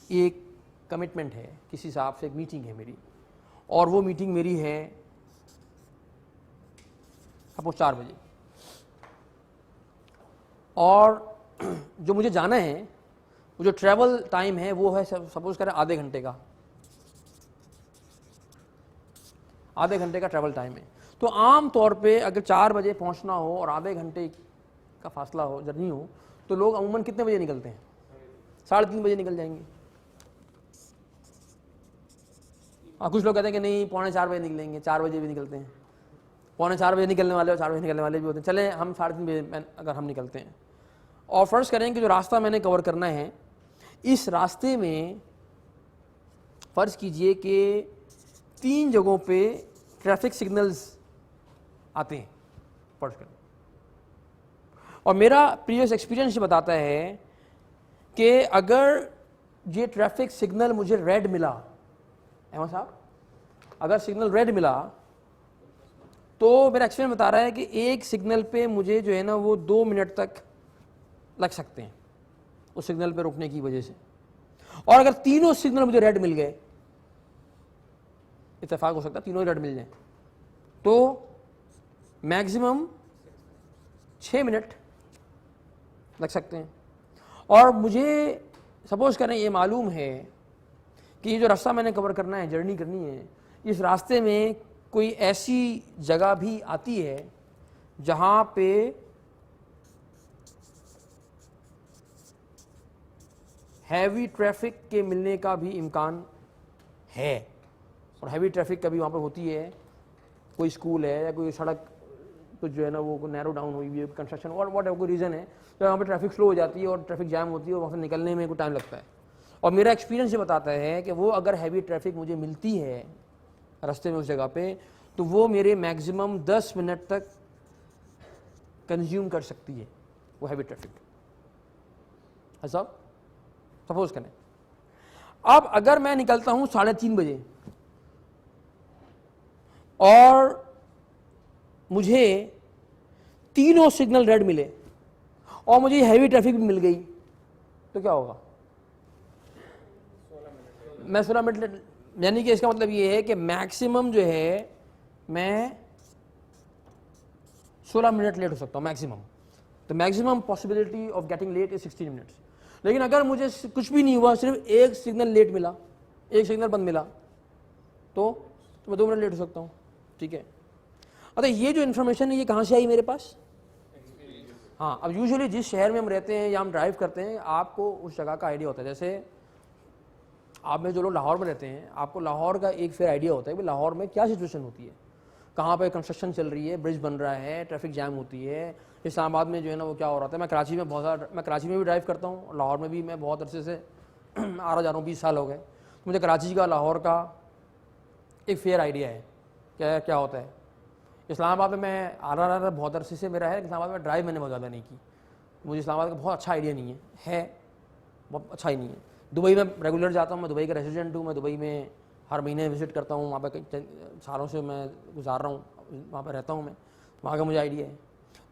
ایک کمٹمنٹ ہے کسی صاحب سے, ایک میٹنگ ہے میری, اور وہ میٹنگ میری ہے سپوز 4 بجے, اور جو مجھے جانا ہے وہ جو ٹریول ٹائم ہے وہ ہے سپوز کریں آدھے گھنٹے کا, آدھے گھنٹے کا ٹریول ٹائم ہے. تو عام طور پہ اگر 4 بجے پہنچنا ہو اور آدھے گھنٹے کا فاصلہ ہو, جرنی ہو, تو لوگ عموماً کتنے بجے نکلتے ہیں؟ 3:30 بجے نکل جائیں گے. کچھ لوگ کہتے ہیں کہ نہیں 3:45 بجے نکلیں گے, 4 بجے بھی نکلتے ہیں, 3:45 بجے نکلنے والے اور 4 بجے نکلنے والے بھی ہوتے ہیں. چلیں ہم 3:30 بجے اگر ہم نکلتے ہیں, اور فرض کریں کہ جو راستہ میں نے کور کرنا ہے, اس راستے میں فرض کیجئے کہ 3 جگہوں پہ ٹریفک سگنلز آتے ہیں فرض کریں, اور میرا پریویس ایکسپیرینس یہ بتاتا ہے کہ اگر یہ ٹریفک سگنل مجھے ریڈ ملا, احمد صاحب اگر سگنل ریڈ ملا, تو میرا ایکسپیرینس بتا رہا ہے کہ ایک سگنل پہ مجھے جو ہے نا وہ 2 منٹ تک لگ سکتے ہیں اس سگنل پہ رکنے کی وجہ سے. اور اگر تینوں سگنل مجھے ریڈ مل گئے, اتفاق ہو سکتا ہے تینوں ریڈ مل جائیں, تو میکسیمم 6 منٹ لگ سکتے ہیں. اور مجھے سپوز کریں یہ معلوم ہے کہ یہ جو راستہ میں نے کور کرنا ہے, جرنی کرنی ہے, اس راستے میں کوئی ایسی جگہ بھی آتی ہے جہاں پہ ہیوی ٹریفک کے ملنے کا بھی امکان ہے. اور ہیوی ٹریفک کبھی وہاں پہ ہوتی ہے, کوئی اسکول ہے یا کوئی سڑک تو جو ہے نا وہ نیرو ڈاؤن ہوئی ہوئی ہے, کنسٹرکشن اور واٹ ایور کوئی ریزن ہے, تو وہاں پہ ٹریفک سلو ہو جاتی ہے اور ٹریفک جام ہوتی ہے, اور وہاں سے نکلنے میں کوئی ٹائم لگتا ہے. اور میرا ایکسپیرینس یہ بتاتا ہے کہ وہ اگر ہیوی ٹریفک مجھے ملتی ہے راستے میں اس جگہ پہ, تو وہ میرے میکسیمم 10 منٹ تک کنزیوم کر سکتی ہے وہ ہیوی ٹریفک. ایسا سپوز کریں. اب اگر میں نکلتا ہوں 3:30 بجے اور مجھے تینوں سگنل ریڈ ملے اور مجھے ہیوی ٹریفک بھی مل گئی, تو کیا ہوگا؟ میں 16 منٹ لیٹ, یعنی کہ اس کا مطلب یہ ہے کہ میکسیمم جو ہے میں 16 منٹ لیٹ ہو سکتا ہوں میکسیمم. تو maximum possibility of getting let us 16 minutes. لیکن اگر مجھے کچھ بھی نہیں ہوا, صرف ایک سگنل لیٹ ملا, ایک سگنل بند ملا, تو میں 2 منٹ لیٹ ہو سکتا ہوں. ٹھیک ہے. اچھا یہ جو انفارمیشن ہے یہ کہاں سے آئی میرے پاس؟ ہاں, اب یوزلی جس شہر میں ہم رہتے ہیں یا ہم ڈرائیو کرتے ہیں, آپ کو اس جگہ کا آئیڈیا ہوتا ہے. جیسے آپ میں جو لوگ لاہور میں رہتے ہیں, آپ کو لاہور کا ایک فیر آئیڈیا ہوتا ہے کہ لاہور میں کیا سچویشن ہوتی ہے, کہاں پہ کنسٹرکشن چل رہی ہے, برج بن رہا ہے, ٹریفک جام ہوتی ہے. اسلام آباد میں جو ہے نا وہ کیا ہو رہا تھا. میں کراچی میں بہت زیادہ, میں کراچی میں بھی ڈرائیو کرتا ہوں, اور لاہور میں بھی میں بہت عرصے سے آ رہا جا رہا ہوں, 20 سال ہو گئے. مجھے کراچی کا, لاہور کا ایک فیئر آئیڈیا ہے کیا ہوتا ہے. اسلام آباد میں آ رہا تھا بہت عرصے سے میرا ہے، اسلام آباد میں ڈرائیو میں نے بہت زیادہ نہیں کی، مجھے اسلام آباد کا بہت اچھا آئیڈیا نہیں ہے بہت اچھا ہی نہیں ہے۔ دبئی میں ریگولر جاتا ہوں، میں دبئی کا ریزیڈنٹ ہوں، میں دبئی میں ہر مہینے وزٹ کرتا ہوں، وہاں پہ سالوں سے میں گزار رہا ہوں، وہاں پہ رہتا ہوں، میں وہاں کا مجھے آئیڈیا ہے۔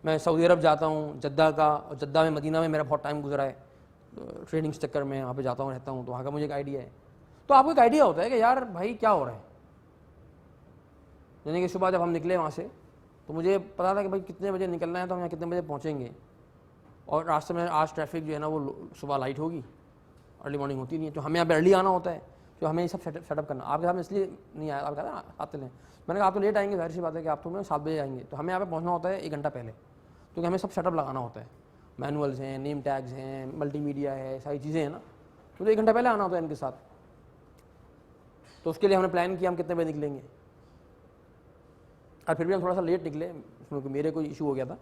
میں سعودی عرب جاتا ہوں، جدہ کا، اور جدہ میں مدینہ میں میرا بہت ٹائم گزرا ہے ٹریننگ کے چکر میں، وہاں پہ جاتا ہوں رہتا ہوں، تو وہاں کا مجھے ایک آئیڈیا ہے۔ تو آپ کو ایک آئیڈیا ہوتا ہے کہ یار بھائی کیا ہو رہا ہے، یعنی کہ صبح جب ہم نکلے وہاں سے تو مجھے پتا تھا کہ بھائی کتنے بجے نکلنا ہے تو ہم یہاں کتنے بجے پہنچیں گے، اور راستے میں آج ٹریفک جو ہے نا وہ صبح لائٹ ہوگی، ارلی مارننگ ہوتی نہیں ہے، تو ہمیں یہاں پہ ارلی آنا ہوتا ہے، تو ہمیں یہ سب سیٹ اپ کرنا۔ آپ کے ساتھ میں اس لیے نہیں آیا، آپ کہا آتے ہیں، میں نے کہا آپ تو لیٹ آئیں گے، ظاہر سی بات ہے کہ آپ تو 7 بجے آئیں گے، تو ہمیں یہاں پہ پہنچنا ہوتا ہے 1 گھنٹہ پہلے، کیونکہ ہمیں سب سیٹ اپ لگانا ہوتا ہے، مینولز ہیں، نیم ٹیگز ہیں، ملٹی میڈیا ہے، ساری چیزیں ہیں نا، تو 1 گھنٹہ پہلے آنا ہوتا ہے ان کے ساتھ۔ تو اس کے لیے ہم نے پلان کیا ہم کتنے بجے نکلیں گے، اور پھر بھی ہم تھوڑا سا لیٹ نکلے کیونکہ میرے کوئی ایشو ہو گیا تھا،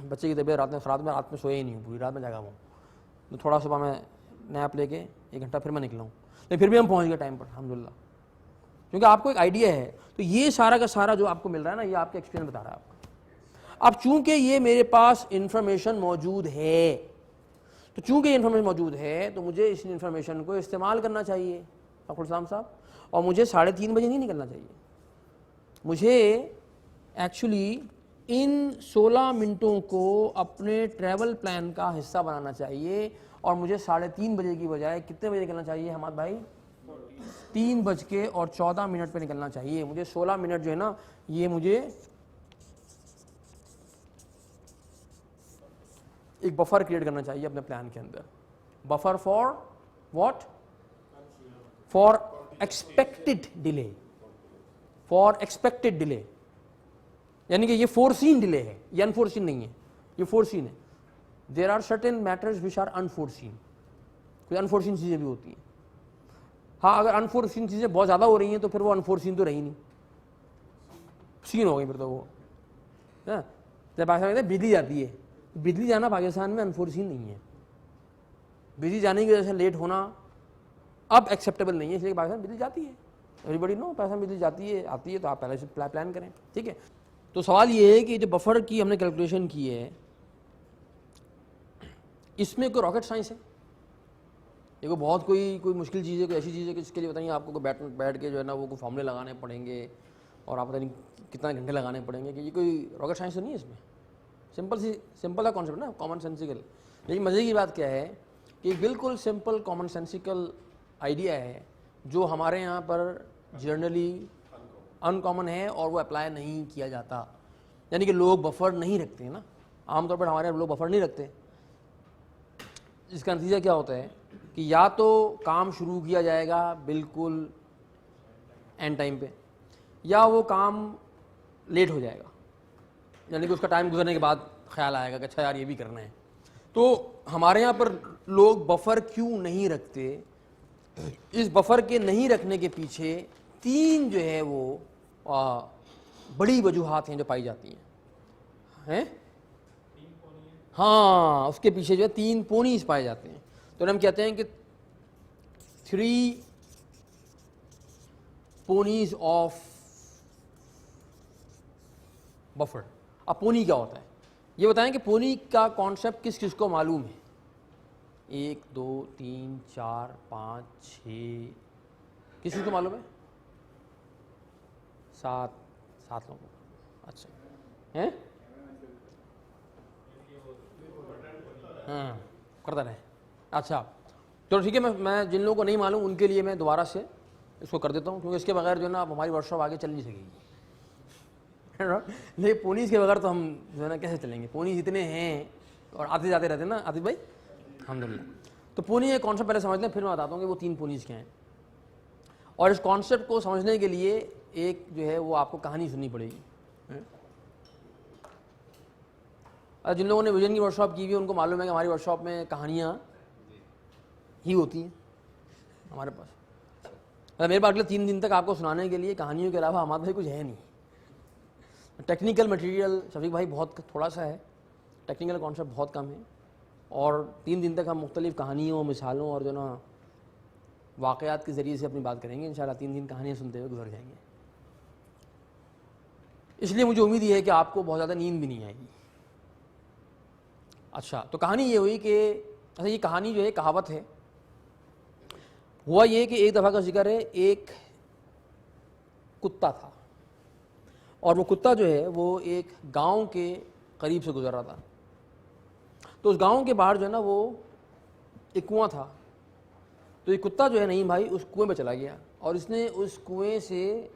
بچے کی طبیعت رات میں سوئے ہی نہیں ہوں، پوری رات میں جاگا ہوا ہوں، تو تھوڑا صبح میں نیپ لے کے 1 گھنٹہ پھر میں نکلا ہوں، لیکن پھر بھی ہم پہنچ گئے ٹائم پر الحمدللہ، کیونکہ آپ کو ایک آئیڈیا ہے۔ تو یہ سارا کا سارا جو آپ کو مل رہا ہے نا، یہ آپ کا ایکسپیرینس بتا رہا ہے آپ کا۔ اب چونکہ یہ میرے پاس انفارمیشن موجود ہے، تو چونکہ یہ انفارمیشن موجود ہے تو مجھے اس انفارمیشن کو استعمال کرنا چاہیے فخر الاسلام صاحب، اور مجھے 3:30 بجے نہیں نکلنا چاہیے، مجھے ایکچولی ان 16 منٹوں کو اپنے ٹریول پلان کا حصہ بنانا چاہیے، اور مجھے 3:30 بجے کی بجائے کتنے بجے نکلنا چاہیے حماد بھائی؟ 3:14 پہ نکلنا چاہیے۔ مجھے 16 منٹ جو ہے نا، یہ مجھے ایک بفر کریٹ کرنا چاہیے اپنے پلان کے اندر۔ Buffer for what? For expected delay, for expected delay, یعنی کہ یہ فورسین ڈیلے ہے، یہ انفورسین نہیں ہے، یہ فورسین ہے۔ There are certain matters which are enforcing, کوئی انفورسین چیزیں بھی ہوتی ہیں۔ ہاں اگر انفورسین چیزیں بہت زیادہ ہو رہی ہیں تو پھر وہ انفورسین تو رہی نہیں، سین ہو گئی پھر تو وہ۔ جب پاکستان میں بجلی جاتی ہے، بجلی جانا پاکستان میں انفورسین نہیں ہے، بجلی جانے کی وجہ سے لیٹ ہونا اب ایکسیپٹیبل نہیں ہے، اس لیے پاکستان بجلی جاتی ہے، ایوری بڈی نو پاکستان بجلی جاتی ہے، آتی ہے، تو آپ پہلے سے پلان کریں، ٹھیک ہے۔ تو سوال یہ ہے کہ جو بفر کی ہم نے کیلکولیشن کی ہے، اس میں کوئی راکٹ سائنس ہے؟ یہ کوئی بہت کوئی مشکل چیز ہے، کوئی ایسی چیز ہے کہ جس کے لیے بتائیے آپ کو بیٹھ کے جو ہے نا وہ کوئی فارمولے لگانے پڑیں گے اور آپ پتہ نہیں کتنا گھنٹے لگانے پڑیں گے، کہ یہ کوئی راکٹ سائنس تو نہیں ہے اس میں، سمپل ہے کانسیپٹ نا، کامن سینسیکل۔ لیکن مزے کی بات کیا ہے کہ ایک بالکل سمپل کامن سینسیکل آئیڈیا ہے جو ہمارے یہاں پر جنرلی ان کامن ہے اور وہ اپلائی نہیں کیا جاتا، یعنی کہ لوگ بفر نہیں رکھتے ہیں نا، عام طور پر ہمارے یہاں لوگ بفر نہیں رکھتے۔ اس کا نتیجہ کیا ہوتا ہے کہ یا تو کام شروع کیا جائے گا بالکل اینڈ ٹائم پہ، یا وہ کام لیٹ ہو جائے گا، یعنی کہ اس کا ٹائم گزرنے کے بعد خیال آئے گا کہ اچھا یار یہ بھی کرنا ہے۔ تو ہمارے یہاں پر لوگ بفر کیوں نہیں رکھتے؟ اس بفر کے نہیں رکھنے کے پیچھے 3 جو ہے وہ بڑی وجوہات ہیں جو پائی جاتی ہیں۔ ہاں اس کے پیچھے جو ہے 3 پونیز پائے جاتے ہیں، تو ہم کہتے ہیں کہ 3 پونیز آف بفر۔ اب پونی کیا ہوتا ہے یہ بتائیں کہ پونی کا کانسیپٹ کس کس کو معلوم ہے؟ 1 2 3 4 5 6 کس کو معلوم ہے؟ 7 لوگوں کو، اچھا ہیں کرتا رہے، اچھا چلو ٹھیک ہے۔ میں جن لوگوں کو نہیں معلوم ان کے لیے میں دوبارہ سے اس کو کر دیتا ہوں، کیونکہ اس کے بغیر جو ہے نا اب ہماری ورک شاپ آگے چل نہیں سکے گی، لیکن پونیز کے بغیر تو ہم جو ہے نا کیسے چلیں گے، پونیز اتنے ہیں اور آتے جاتے رہتے ہیں نا عاطف بھائی الحمدللہ۔ تو پونی ایک کانسیپٹ پہلے سمجھ لیں، پھر میں بتاتا ہوں کہ وہ 3 پونیز کیا ہیں، اور اس کانسیپٹ کو سمجھنے کے لیے ایک جو ہے وہ آپ کو کہانی سننی پڑے گی۔ جن لوگوں نے ویژن کی ورک شاپ کی ہوئی ان کو معلوم ہے کہ ہماری ورک شاپ میں کہانیاں ہی ہوتی ہیں ہمارے پاس۔ میرے پاس اگلے 3 دن تک آپ کو سنانے کے لیے کہانیوں کے علاوہ ہمارے بھائی کچھ ہے نہیں۔ ٹیکنیکل مٹیریل شفیق بھائی بہت تھوڑا سا ہے، ٹیکنیکل کانسیپٹ بہت کم ہے، اور 3 دن تک ہم مختلف کہانیوں، مثالوں اور جو نا واقعات کے ذریعے سے اپنی بات کریں گے انشاءاللہ۔ 3 دن کہانیاں سنتے ہوئے گزر جائیں گے۔ اس لیے مجھے امید یہ ہے کہ آپ کو بہت زیادہ نیند بھی نہیں آئے گی. اچھا, تو کہانی یہ ہوئی کہ اچھا یہ کہانی جو ہے کہاوت ہے. ہوا یہ کہ ایک دفعہ کا ذکر ہے, ایک کتا تھا اور وہ کتا جو ہے وہ ایک گاؤں کے قریب سے گزر رہا تھا. تو اس گاؤں کے باہر جو ہے نا وہ ایک کنواں تھا. تو یہ کتا جو ہے نہیں بھائی اس کنویں پہ چلا گیا اور اس نے اس کنویں سے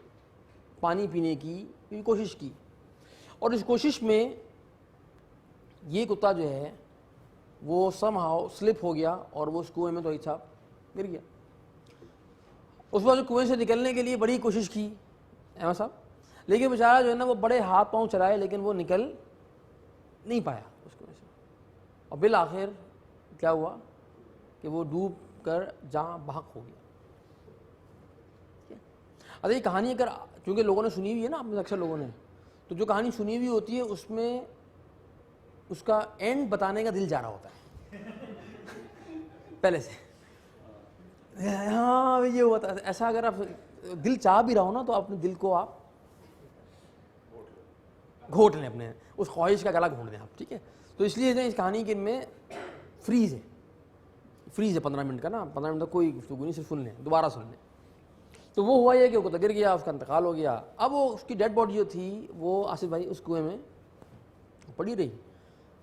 پانی پینے کی کوشش کی, اور اس کوشش میں یہ کتا جو ہے وہ سم ہاؤ سلپ ہو گیا اور وہ اس کنویں میں تو چھاپ گر گیا. اس وقت کنویں سے نکلنے کے لیے بڑی کوشش کی احمد صاحب, لیکن بیچارہ جو ہے نا وہ بڑے ہاتھ پاؤں چلائے لیکن وہ نکل نہیں پایا اس کنویں سے, اور بالآخر کیا ہوا کہ وہ ڈوب کر جہاں بحق ہو گیا. اچھا یہ کہانی اگر چونکہ لوگوں نے سنی ہوئی ہے نا, آپ میں اکثر لوگوں نے, تو جو کہانی سنی ہوئی ہوتی ہے اس میں اس کا اینڈ بتانے کا دل جا رہا ہوتا ہے پہلے سے. ہاں یہ ہوا تھا ایسا, اگر آپ دل چاہ بھی رہا ہو نا تو اپنے دل کو آپ گھونٹ لیں, اپنے اس خواہش کا گلا گھونٹ دیں آپ, ٹھیک ہے. تو اس لیے اس کہانی کے ان میں فریز ہے 15 منٹ کا نا, 15 منٹ کا کوئی گفتگو نہیں, صرف سن لیں, دوبارہ سن لیں. تو وہ ہوا یہ کہ وہ گر گیا, اس کا انتقال ہو گیا. اب وہ اس کی ڈیڈ باڈی جو تھی وہ آصف بھائی اس کنویں میں پڑی رہی,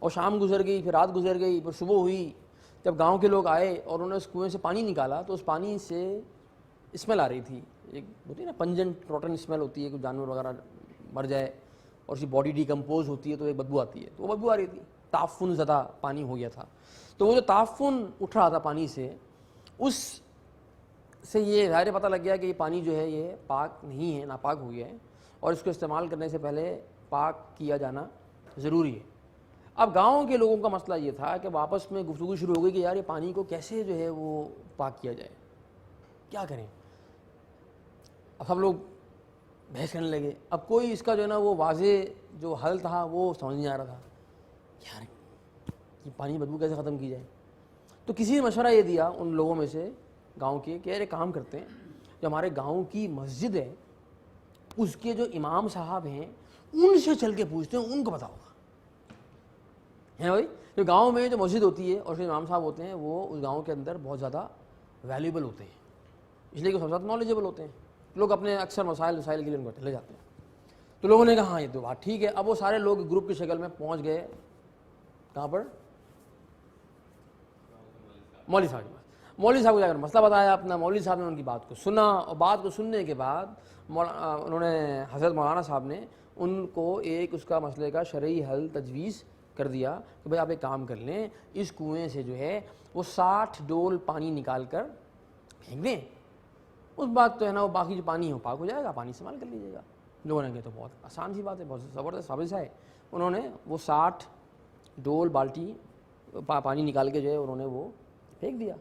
اور شام گزر گئی, پھر رات گزر گئی, پھر صبح ہوئی. جب گاؤں کے لوگ آئے اور انہوں نے اس کنویں سے پانی نکالا تو اس پانی سے اسمیل آ رہی تھی, ایک ہوتی ہے نا پنجنٹ روٹن اسمیل ہوتی ہے, کہ جانور وغیرہ مر جائے اور اس کی باڈی ڈیکمپوز ہوتی ہے تو ایک بدبو آتی ہے, تو وہ بدبو آ رہی تھی. تعفن زدہ پانی ہو گیا تھا. تو وہ جو تعفن اٹھ رہا تھا پانی سے, اس سے یہ ظاہر پتہ لگ گیا کہ یہ پانی جو ہے یہ پاک نہیں ہے, ناپاک ہو گیا ہے, اور اس کو استعمال کرنے سے پہلے پاک کیا جانا ضروری ہے. اب گاؤں کے لوگوں کا مسئلہ یہ تھا کہ آپس میں گفتگو شروع ہو گئی کہ یار یہ پانی کو کیسے جو ہے وہ پاک کیا جائے, کیا کریں. اب سب لوگ بحث کرنے لگے. اب کوئی اس کا جو ہے نا وہ واضح جو حل تھا وہ سمجھ نہیں آ رہا تھا, یار یہ پانی بدبو کیسے ختم کی جائے. تو کسی نے مشورہ یہ دیا ان لوگوں میں سے گاؤں کے کہ ایک کام کرتے ہیں, جو ہمارے گاؤں کی مسجد ہے اس کے جو امام صاحب ہیں ان سے چل کے پوچھتے ہیں, ان کو پتا ہوگا. ہے بھائی, جو گاؤں میں جو مسجد ہوتی ہے اور جو امام صاحب ہوتے ہیں وہ اس گاؤں کے اندر بہت زیادہ ویلیوبل ہوتے ہیں, اس لیے کہ سب سے زیادہ نالجیبل ہوتے ہیں. لوگ اپنے اکثر مسائل کے لیے ان کو چلے جاتے ہیں. تو لوگوں نے کہا ہاں یہ تو بات ٹھیک ہے. اب وہ سارے لوگ گروپ کی شکل میں پہنچ گئے کہاں پر, مولوی صاحب کے پاس. مولوی صاحب کو جا کر مسئلہ بتایا اپنا. مولوی صاحب نے ان کی بات کو سنا, اور بات کو سننے کے بعد انہوں نے حضرت مولانا صاحب نے ان کو ایک اس کا مسئلے کا شرعی حل تجویز کر دیا کہ بھائی آپ ایک کام کر لیں, اس کنویں سے جو ہے وہ 60 ڈول پانی نکال کر پھینک دیں, اس بات تو ہے نا وہ باقی جو پانی ہے وہ پاک ہو جائے گا, پانی استعمال کر لیجیے گا. لوگوں نے کہا تو بہت آسان سی بات ہے, بہت زبردست ثابت ہے. انہوں نے وہ 60 ڈول بالٹی پانی نکال کے جو ہے انہوں نے وہ پھینک دیا.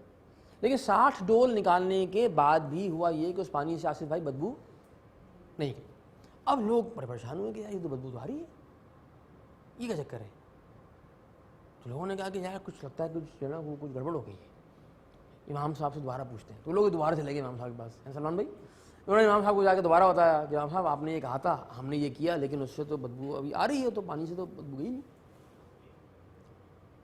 لیکن 60 ڈول نکالنے کے بعد بھی ہوا یہ کہ اس پانی سے آصف بھائی بدبو نہیں گئی. اب لوگ بڑے پریشان ہوئے کہ یار یہ تو بدبو تو آ رہی ہے, یہ کیا چکر ہے. تو لوگوں نے کہا کہ یار کچھ لگتا ہے کچھ جو ہے نا وہ کچھ گڑبڑ ہو گئی ہے, امام صاحب سے دوبارہ پوچھتے ہیں. تو لوگ دوبارہ چلے گئے امام صاحب کے پاس. سلمان بھائی, انہوں نے امام صاحب کو جا کے دوبارہ بتایا کہ امام صاحب آپ نے یہ کہا تھا, ہم نے یہ کیا, لیکن اس سے تو بدبو ابھی آ رہی ہے, تو پانی سے تو بدبو گئی نہیں.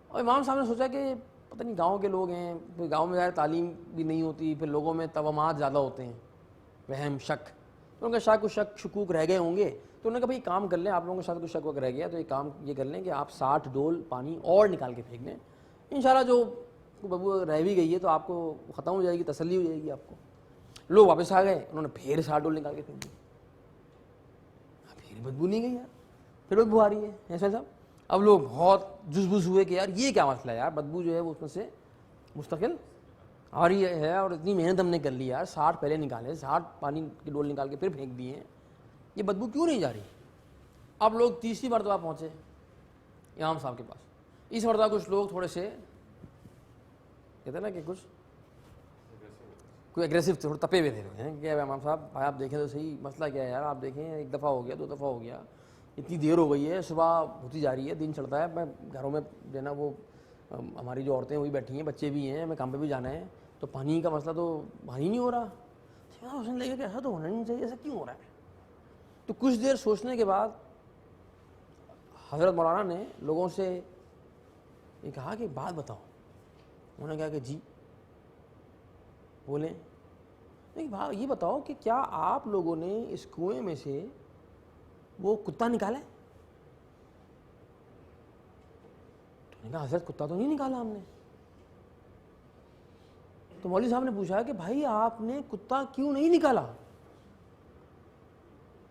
اور امام صاحب نے سوچا کہ پتہ نہیں گاؤں کے لوگ ہیں, پھر گاؤں میں ظاہر تعلیم بھی نہیں ہوتی, پھر لوگوں میں توہمات زیادہ ہوتے ہیں, وہم شک. تو ان کا شاید کچھ شک شکوک رہ گئے ہوں گے. تو انہوں نے کہا بھائی کام کر لیں, آپ لوگوں کے ساتھ کچھ شک وک رہ گیا تو ایک کام یہ کر لیں کہ آپ 60 ڈول پانی اور نکال کے پھینک دیں, انشاءاللہ جو بدبو رہ بھی گئی ہے تو آپ کو ختم ہو جائے گی, تسلی ہو جائے گی آپ کو. لوگ واپس آ گئے, انہوں نے پھر 60 ڈول نکال کے پھینک دی. پھر بدبو نہیں گئی یار, پھر بدبو آ رہی ہے ایسا صاحب. اب لوگ بہت جزبز ہوئے کہ یار یہ کیا مسئلہ ہے یار, بدبو جو ہے وہ اس میں سے مستقل آ رہی ہے, اور اتنی محنت ہم نے کر لی یار, 60 پہلے نکالے, 60 پانی کے ڈول نکال کے پھر پھینک دیے ہیں, یہ بدبو کیوں نہیں جا رہی. اب لوگ تیسری مرتبہ پہنچے امام صاحب کے پاس. اس مرتبہ کچھ لوگ تھوڑے سے کہتے ہیں نا کہ کچھ کوئی ایگریسو تھوڑے تپے ہوئے تھے کہ امام صاحب بھائی آپ دیکھیں تو صحیح مسئلہ کیا ہے یار, آپ دیکھیں ایک دفعہ ہو گیا, 2 دفعہ ہو گیا, اتنی دیر ہو گئی ہے, صبح ہوتی جا رہی ہے, دن چڑھتا ہے, میں گھروں میں جو ہے نا وہ ہماری جو عورتیں وہی بیٹھی ہیں, بچے بھی ہیں, ہمیں کام پہ بھی جانا ہے, تو پانی کا مسئلہ تو حل ہی نہیں ہو رہا. سوچنے لگے کہ ایسا تو ہونا نہیں چاہیے, ایسا کیوں ہو رہا ہے. تو کچھ دیر سوچنے کے بعد حضرت مولانا نے لوگوں سے یہ کہا کہ بات بتاؤ. انہوں نے کہا کہ جی بولیں. یہ بتاؤ کہ کیا آپ لوگوں نے اس کنویں میں سے وہ کتا نکالا ہے؟ تو نے کہا حضرت کتا تو نہیں نکالا ہم نے. تو مولوی صاحب نے پوچھا کہ بھائی آپ نے کتا کیوں نہیں نکالا؟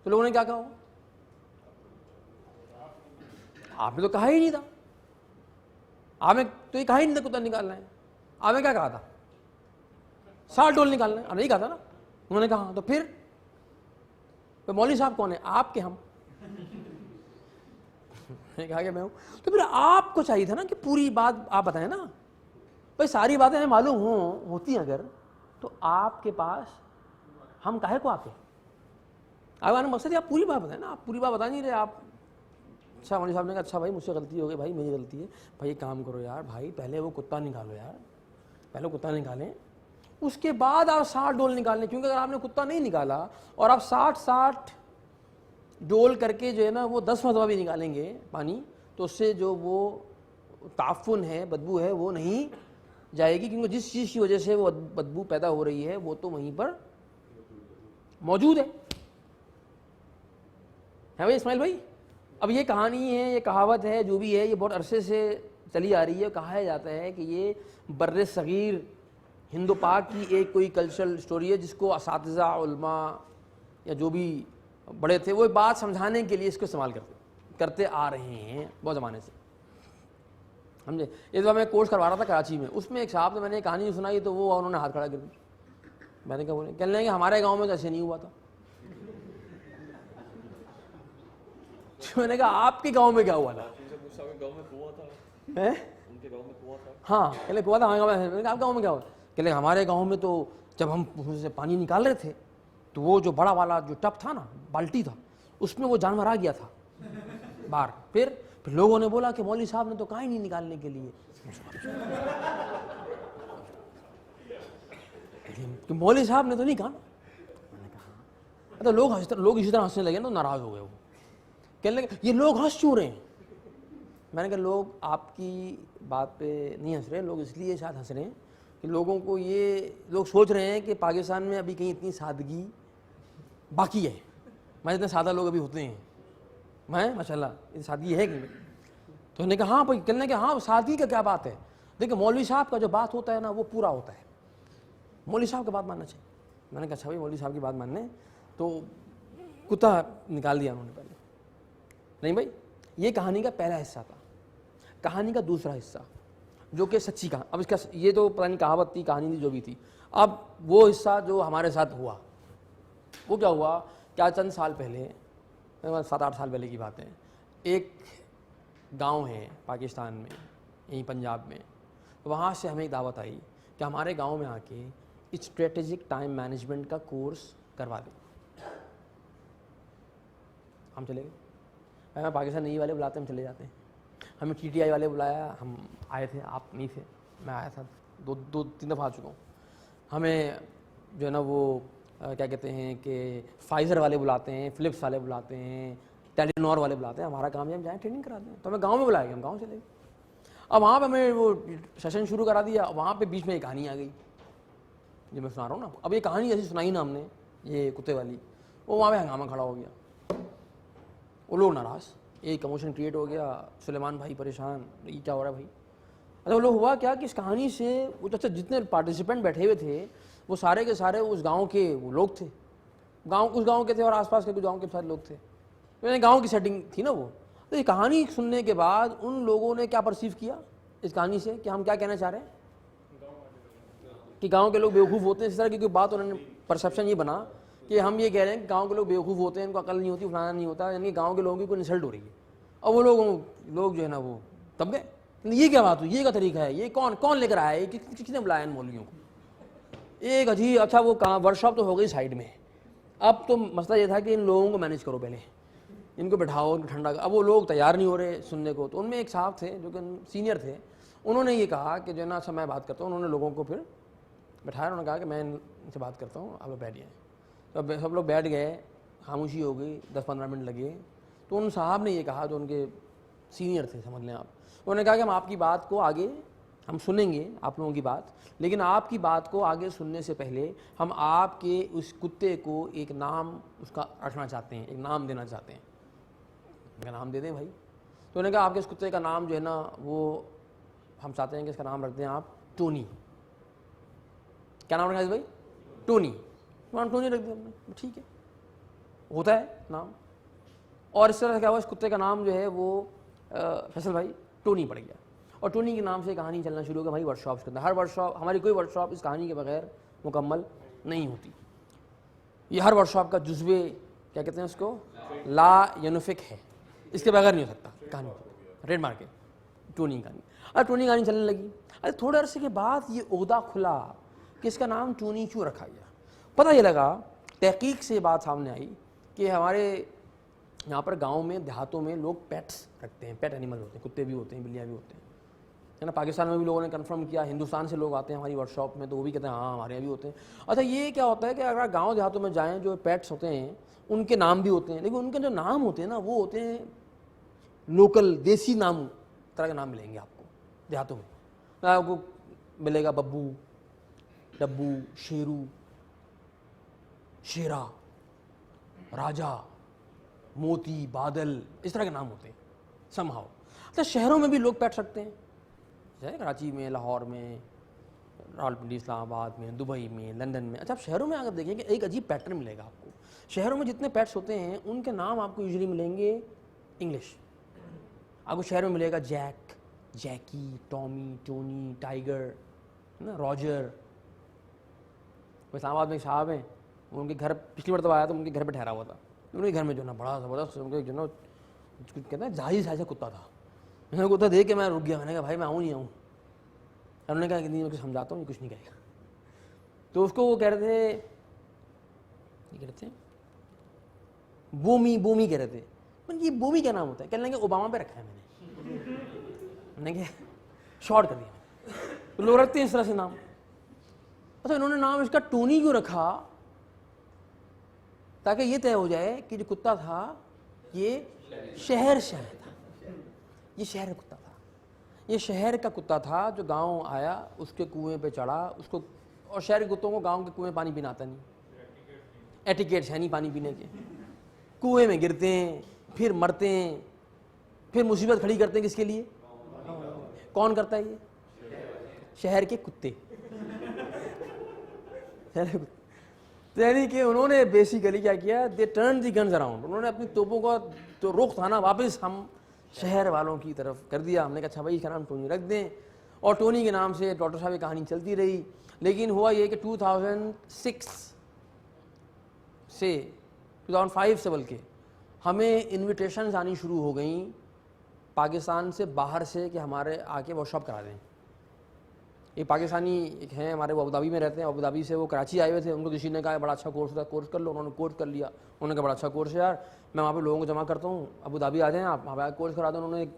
تو لوگوں نے کیا کہا؟ آپ نے تو کہا ہی نہیں تھا. آپ نے تو یہ کہا ہی نہیں تھا کتا نکالنا ہے. آپ نے کیا کہا تھا؟ 60 ڈول نکالنا ہے. آپ نے نہیں کہا تھا نا. انہوں نے کہا تو پھر مولوی صاحب کون ہے؟ آپ کے ہم. میں نے کہا کہ میں ہوں. تو پھر آپ کو چاہیے تھا نا کہ پوری بات آپ بتائیں نا. بھائی ساری باتیں ہمیں معلوم ہوتی ہیں اگر تو آپ کے پاس ہم کاہے کو آتے؟ آپ کا مقصد ہے آپ پوری بات بتائیں نا. آپ پوری بات بتا نہیں رہے آپ. اچھا مولوی صاحب نے کہا اچھا بھائی مجھ سے غلطی ہو گئی بھائی, میری غلطی ہے بھائی. ایک کام کرو یار بھائی, پہلے وہ کتا نکالو یار, پہلے کتا نکالیں, اس کے بعد آپ 60 ڈول نکالیں. کیونکہ اگر آپ نے کتا نہیں نکالا اور آپ 60 ڈول کر کے جو ہے نا وہ 10 مرتبہ بھی نکالیں گے پانی, تو اس سے جو وہ تعفن ہے, بدبو ہے, وہ نہیں جائے گی. کیونکہ جس چیز کی وجہ سے وہ بدبو پیدا ہو رہی ہے وہ تو وہیں پر موجود ہے بھائی اسماعیل بھائی. اب یہ کہانی ہے, یہ کہاوت ہے, جو بھی ہے, یہ بہت عرصے سے چلی آ رہی ہے. کہا جاتا ہے کہ یہ بر صغیر ہند و پاک کی ایک کوئی کلچرل سٹوری ہے جس کو اساتذہ علماء یا جو بھی بڑے تھے وہ بات سمجھانے کے لیے اس کو استعمال کرتے آ رہے ہیں بہت زمانے سے. سمجھے؟ اس بار میں کورس کروا رہا تھا کراچی میں, اس میں ایک صاحب نے میں نے کہانی سنائی تو وہ انہوں نے ہاتھ کھڑا کر دیا. میں نے کہا بولے کہنے لگے کہ ہمارے گاؤں میں تو ایسے نہیں ہوا تھا. میں نے کہا آپ کے گاؤں میں کیا ہوا تھا؟ ہاں کہلے کنواں تھا ہمارے گاؤں میں. میں نے کہا آپ گاؤں میں کیا ہوا؟ کہلے ہمارے گاؤں میں تو جب ہم اس سے پانی نکال رہے تھے تو وہ جو بڑا والا جو ٹب تھا نا, بالٹی تھا, اس میں وہ جانور آ گیا تھا باہر. پھر لوگوں نے بولا کہ مولوی صاحب نے تو کہا ہی نہیں نکالنے کے لیے. کہ مولوی صاحب نے تو نہیں کہا. میں نے کہا تو لوگ اسی طرح ہنسنے لگے نا, ناراض ہو گئے. وہ کہنے لگے یہ لوگ ہنس کیوں رہے ہیں؟ میں نے کہا لوگ آپ کی بات پہ نہیں ہنس رہے, لوگ اس لیے شاید ہنس رہے ہیں کہ لوگوں کو یہ لوگ سوچ رہے ہیں کہ پاکستان میں ابھی کہیں اتنی سادگی باقی ہے. میں اتنے سادہ لوگ ابھی ہوتے ہیں, میں ماشاء اللہ اتنی سادگی ہے کہ. تو انہوں نے کہا ہاں بھائی, کہنے کہ ہاں سادگی کا کیا بات ہے. دیکھیں مولوی صاحب کا جو بات ہوتا ہے نا وہ پورا ہوتا ہے, مولوی صاحب کی بات ماننا چاہیے. میں نے کہا اچھا بھائی مولوی صاحب کی بات ماننے. تو کتا نکال دیا انہوں نے پہلے. نہیں بھائی, یہ کہانی کا پہلا حصہ تھا. کہانی کا دوسرا حصہ جو کہ سچی کہانی. اب اس کا یہ تو پتہ نہیں کہاوت تھی, کہانی تھی, جو بھی تھی. اب وہ حصہ جو ہمارے ساتھ ہوا وہ کیا ہوا, کیا چند سال پہلے, 7-8 سال پہلے کی بات ہے, ایک گاؤں ہے پاکستان میں, یہیں پنجاب میں. وہاں سے ہمیں ایک دعوت آئی کہ ہمارے گاؤں میں آ کے اسٹریٹجک ٹائم مینجمنٹ کا کورس کروا دیں. ہم چلے گئے. ہمیں پاکستان نہیں والے بلاتے, ہم چلے جاتے ہیں. ہمیں ٹی ٹی آئی والے بلایا, ہم آئے تھے, آپ نہیں تھے, میں آیا تھا, 2-3 دفعہ آ چکا ہوں. ہمیں جو ہے نا وہ کیا کہتے ہیں کہ فائزر والے بلاتے ہیں, فلپس والے بلاتے ہیں, ٹیلی نور والے بلاتے ہیں. ہمارا کام ہے ہم جائیں ٹریننگ کراتے ہیں. تو ہمیں گاؤں میں بلایا گیا, ہم گاؤں چلے گئے. اب وہاں پہ ہمیں وہ سیشن شروع کرا دیا. وہاں پہ بیچ میں ایک کہانی آ گئی جو میں سنا رہا ہوں نا. اب یہ کہانی ایسی سنائی نا ہم نے, یہ کتے والی, وہ وہاں پہ ہنگامہ کھڑا ہو گیا. وہ لوگ ناراض, ایک کموشن کریٹ ہو گیا. سلیمان بھائی پریشان, یہ کیا ہو رہا ہے بھائی. اچھا وہ لوگ ہوا کیا کہ اس کہانی سے وہ جتنے پارٹیسپینٹ بیٹھے ہوئے تھے وہ سارے کے سارے اس گاؤں کے وہ لوگ تھے. اس گاؤں کے تھے اور آس پاس کے کچھ گاؤں کے سارے لوگ تھے. گاؤں کی سیٹنگ تھی نا وہ. تو یہ کہانی سننے کے بعد ان لوگوں نے کیا پرسیو کیا اس کہانی سے کہ ہم کیا کہنا چاہ رہے ہیں کہ گاؤں کے لوگ بیوقوف ہوتے ہیں. اس طرح کی کوئی بات انہوں نے پرسیپشن یہ بنا کہ ہم یہ کہہ رہے ہیں کہ گاؤں کے لوگ بیوقوف ہوتے ہیں, ان کو عقل نہیں ہوتی, فلانا نہیں ہوتا, یعنی گاؤں کے لوگوں کی کوئی انسلٹ ہو رہی ہے. اور وہ لوگ جو ہے نا وہ تب گئے. یہ کیا بات ہوئی, یہ کا طریقہ ہے, یہ کون لے کر آیا ہے, کس نے بلایا ان مولویوں کو. ایک عجیب. اچھا وہ کہاں ورک شاپ تو ہو گئی سائڈ میں. اب تو مسئلہ یہ تھا کہ ان لوگوں کو مینیج کرو, پہلے ان کو بٹھاؤ, ان کو ٹھنڈا. اب وہ لوگ تیار نہیں ہو رہے سننے کو. تو ان میں ایک صاحب تھے جو کہ سینئر تھے, انہوں نے یہ کہا کہ جو ہے نا اچھا میں بات کرتا ہوں. انہوں نے لوگوں کو پھر بٹھایا, انہوں نے کہا کہ میں ان سے بات کرتا ہوں, آپ لوگ بیٹھ جائیں. تو سب لوگ بیٹھ گئے, خاموشی ہو گئی, 10-15 منٹ لگے. تو ان صاحب نے یہ کہا جو ان کے سینئر تھے سمجھ لیں آپ. انہوں نے کہا کہ ہم آپ کی بات کو آگے ہم سنیں گے آپ لوگوں کی بات, لیکن آپ کی بات کو آگے سننے سے پہلے ہم آپ کے اس کتے کو ایک نام اس کا رکھنا چاہتے ہیں, ایک نام دینا چاہتے ہیں. ان کا نام دے دیں بھائی. تو انہوں نے کہا آپ کے اس کتے کا نام جو ہے نا وہ ہم چاہتے ہیں کہ اس کا نام رکھ دیں آپ ٹونی. کیا نام رکھا ہے بھائی؟ ٹونی. ٹونی رکھ دیا ہم نے, ٹھیک ہے ہوتا ہے نام. اور اس طرح سے کیا ہوا, اس کتے کا نام جو ہے وہ فیصل بھائی ٹونی پڑ گیا. اور ٹونی کے نام سے کہانی چلنا شروع ہو گیا بھائی ورک شاپس کے اندر. ہر ورک شاپ, ہماری کوئی ورک شاپ اس کہانی کے بغیر مکمل نہیں ہوتی. یہ ہر ورک شاپ کا جزوے کیا کہتے ہیں اس کو, لا ینفک ہے, اس کے بغیر نہیں ہو سکتا کہانی. ٹریڈ مارک ہے ٹونی کہانی. اب ٹونی کہانی چلنے لگی. ارے تھوڑے عرصے کے بعد یہ عہدہ کھلا کہ اس کا نام ٹونی کیوں رکھا گیا. پتہ یہ لگا, تحقیق سے یہ بات سامنے آئی کہ ہمارے یہاں پر گاؤں میں دیہاتوں میں لوگ پیٹس رکھتے ہیں, پیٹ اینیمل ہوتے ہیں, کتے بھی ہوتے ہیں, بلیاں بھی ہوتے ہیں, ہے نا. پاکستان میں بھی لوگوں نے کنفرم کیا, ہندوستان سے لوگ آتے ہیں ہماری ورک شاپ میں تو وہ بھی کہتے ہیں ہاں ہمارے یہاں بھی ہوتے ہیں. اچھا یہ کیا ہوتا ہے کہ اگر گاؤں دیہاتوں میں جائیں جو پیٹس ہوتے ہیں ان کے نام بھی ہوتے ہیں, لیکن ان کے جو نام ہوتے ہیں نا وہ ہوتے ہیں لوکل دیسی نام طرح کے نام ملیں گے آپ کو دیہاتوں میں. آپ کو ملے گا ببو, ڈبو, شیرو, شیرا, راجا, موتی, بادل, اس طرح کے نام ہوتے ہیں سم ہاؤ. اچھا شہروں میں بھی لوگ پیٹس رکھتے ہیں, جیسے کراچی میں, لاہور میں, راولپنڈی, اسلام آباد میں, دبئی میں, لندن میں. اچھا آپ شہروں میں اگر دیکھیں کہ ایک عجیب پیٹرن ملے گا آپ کو. شہروں میں جتنے پیٹس ہوتے ہیں ان کے نام آپ کو یوزلی ملیں گے انگلش. آپ کو شہر میں ملے گا Jack, Jackie, Tommy, Tony, Tiger, ہے نا, راجر. اسلام آباد میں ایک صاحب ہیں, ان کے گھر پچھلی مرتبہ آیا تو ان کے گھر پہ ٹھہرا ہوا تھا. ان کے گھر میں جو نا بڑا زبردست ان کے جو نا کہتے ہیں جاہی سائز کا کتا تھا. میں نے کتا دیکھ کے میں رک گیا. میں نے کہا بھائی میں آؤں نہیں آؤں. انہوں نے کہا کہ نہیں میں کچھ سمجھاتا ہوں, یہ کچھ نہیں کہے گا. تو اس کو وہ کہہ رہے تھے, یہ کہہ رہے تھے بومی, بومی کہہ رہے تھے. یہ بومی کیا نام ہوتا ہے؟ کہنے لگے اوباما پہ رکھا ہے میں نے کہا شارٹ کر دیا. تو لوگ رکھتے ہیں اس طرح سے نام. اچھا انہوں نے نام اس کا ٹونی کیوں رکھا؟ تاکہ یہ طے ہو جائے کہ جو کتا تھا یہ شہر سے آیا تھا, یہ شہر کا کتا تھا, یہ شہر کا کتا تھا جو گاؤں آیا, اس کے کنویں پہ چڑھا, اس کو. اور شہر کے کتوں کو گاؤں کے کنویں پانی پینا آتا نہیں, ایٹیکیٹس ہے نہیں پانی پینے کے. کنویں میں گرتے ہیں, پھر مرتے ہیں, پھر مصیبت کھڑی کرتے ہیں کس کے لیے؟ کون کرتا ہے یہ؟ شہر کے کتے. یعنی کہ انہوں نے بیسیکلی کیا کیا, دے ٹرن دی گنز اراؤنڈ. انہوں نے اپنی توپوں کا جو رخ تھا نا واپس ہم شہر والوں کی طرف کر دیا. ہم نے کہا اچھا بھائی اس کا نام ٹونی رکھ دیں. اور ٹونی کے نام سے ڈاکٹر صاحب کی کہانی چلتی رہی. لیکن ہوا یہ کہ 2006 سے 2005 سے بلکہ ہمیں انویٹیشنز آنی شروع ہو گئیں پاکستان سے باہر سے کہ ہمارے آ کے ورک شاپ کرا دیں. یہ پاکستانی ایک ہیں ہمارے, وہ ابوظہبی میں رہتے ہیں. ابوظہبی سے وہ کراچی آئے ہوئے تھے. ان کو کسی نے کہا بڑا اچھا کورس ہوتا ہے, کورس کر لو. انہوں نے کورس کر لیا. انہوں نے کہا بڑا اچھا کورس ہے یار, میں وہاں پہ لوگوں کو جمع کرتا ہوں, ابوظہبی آ جائیں آپ, وہاں پہ کورس کرا دیں. انہوں نے ایک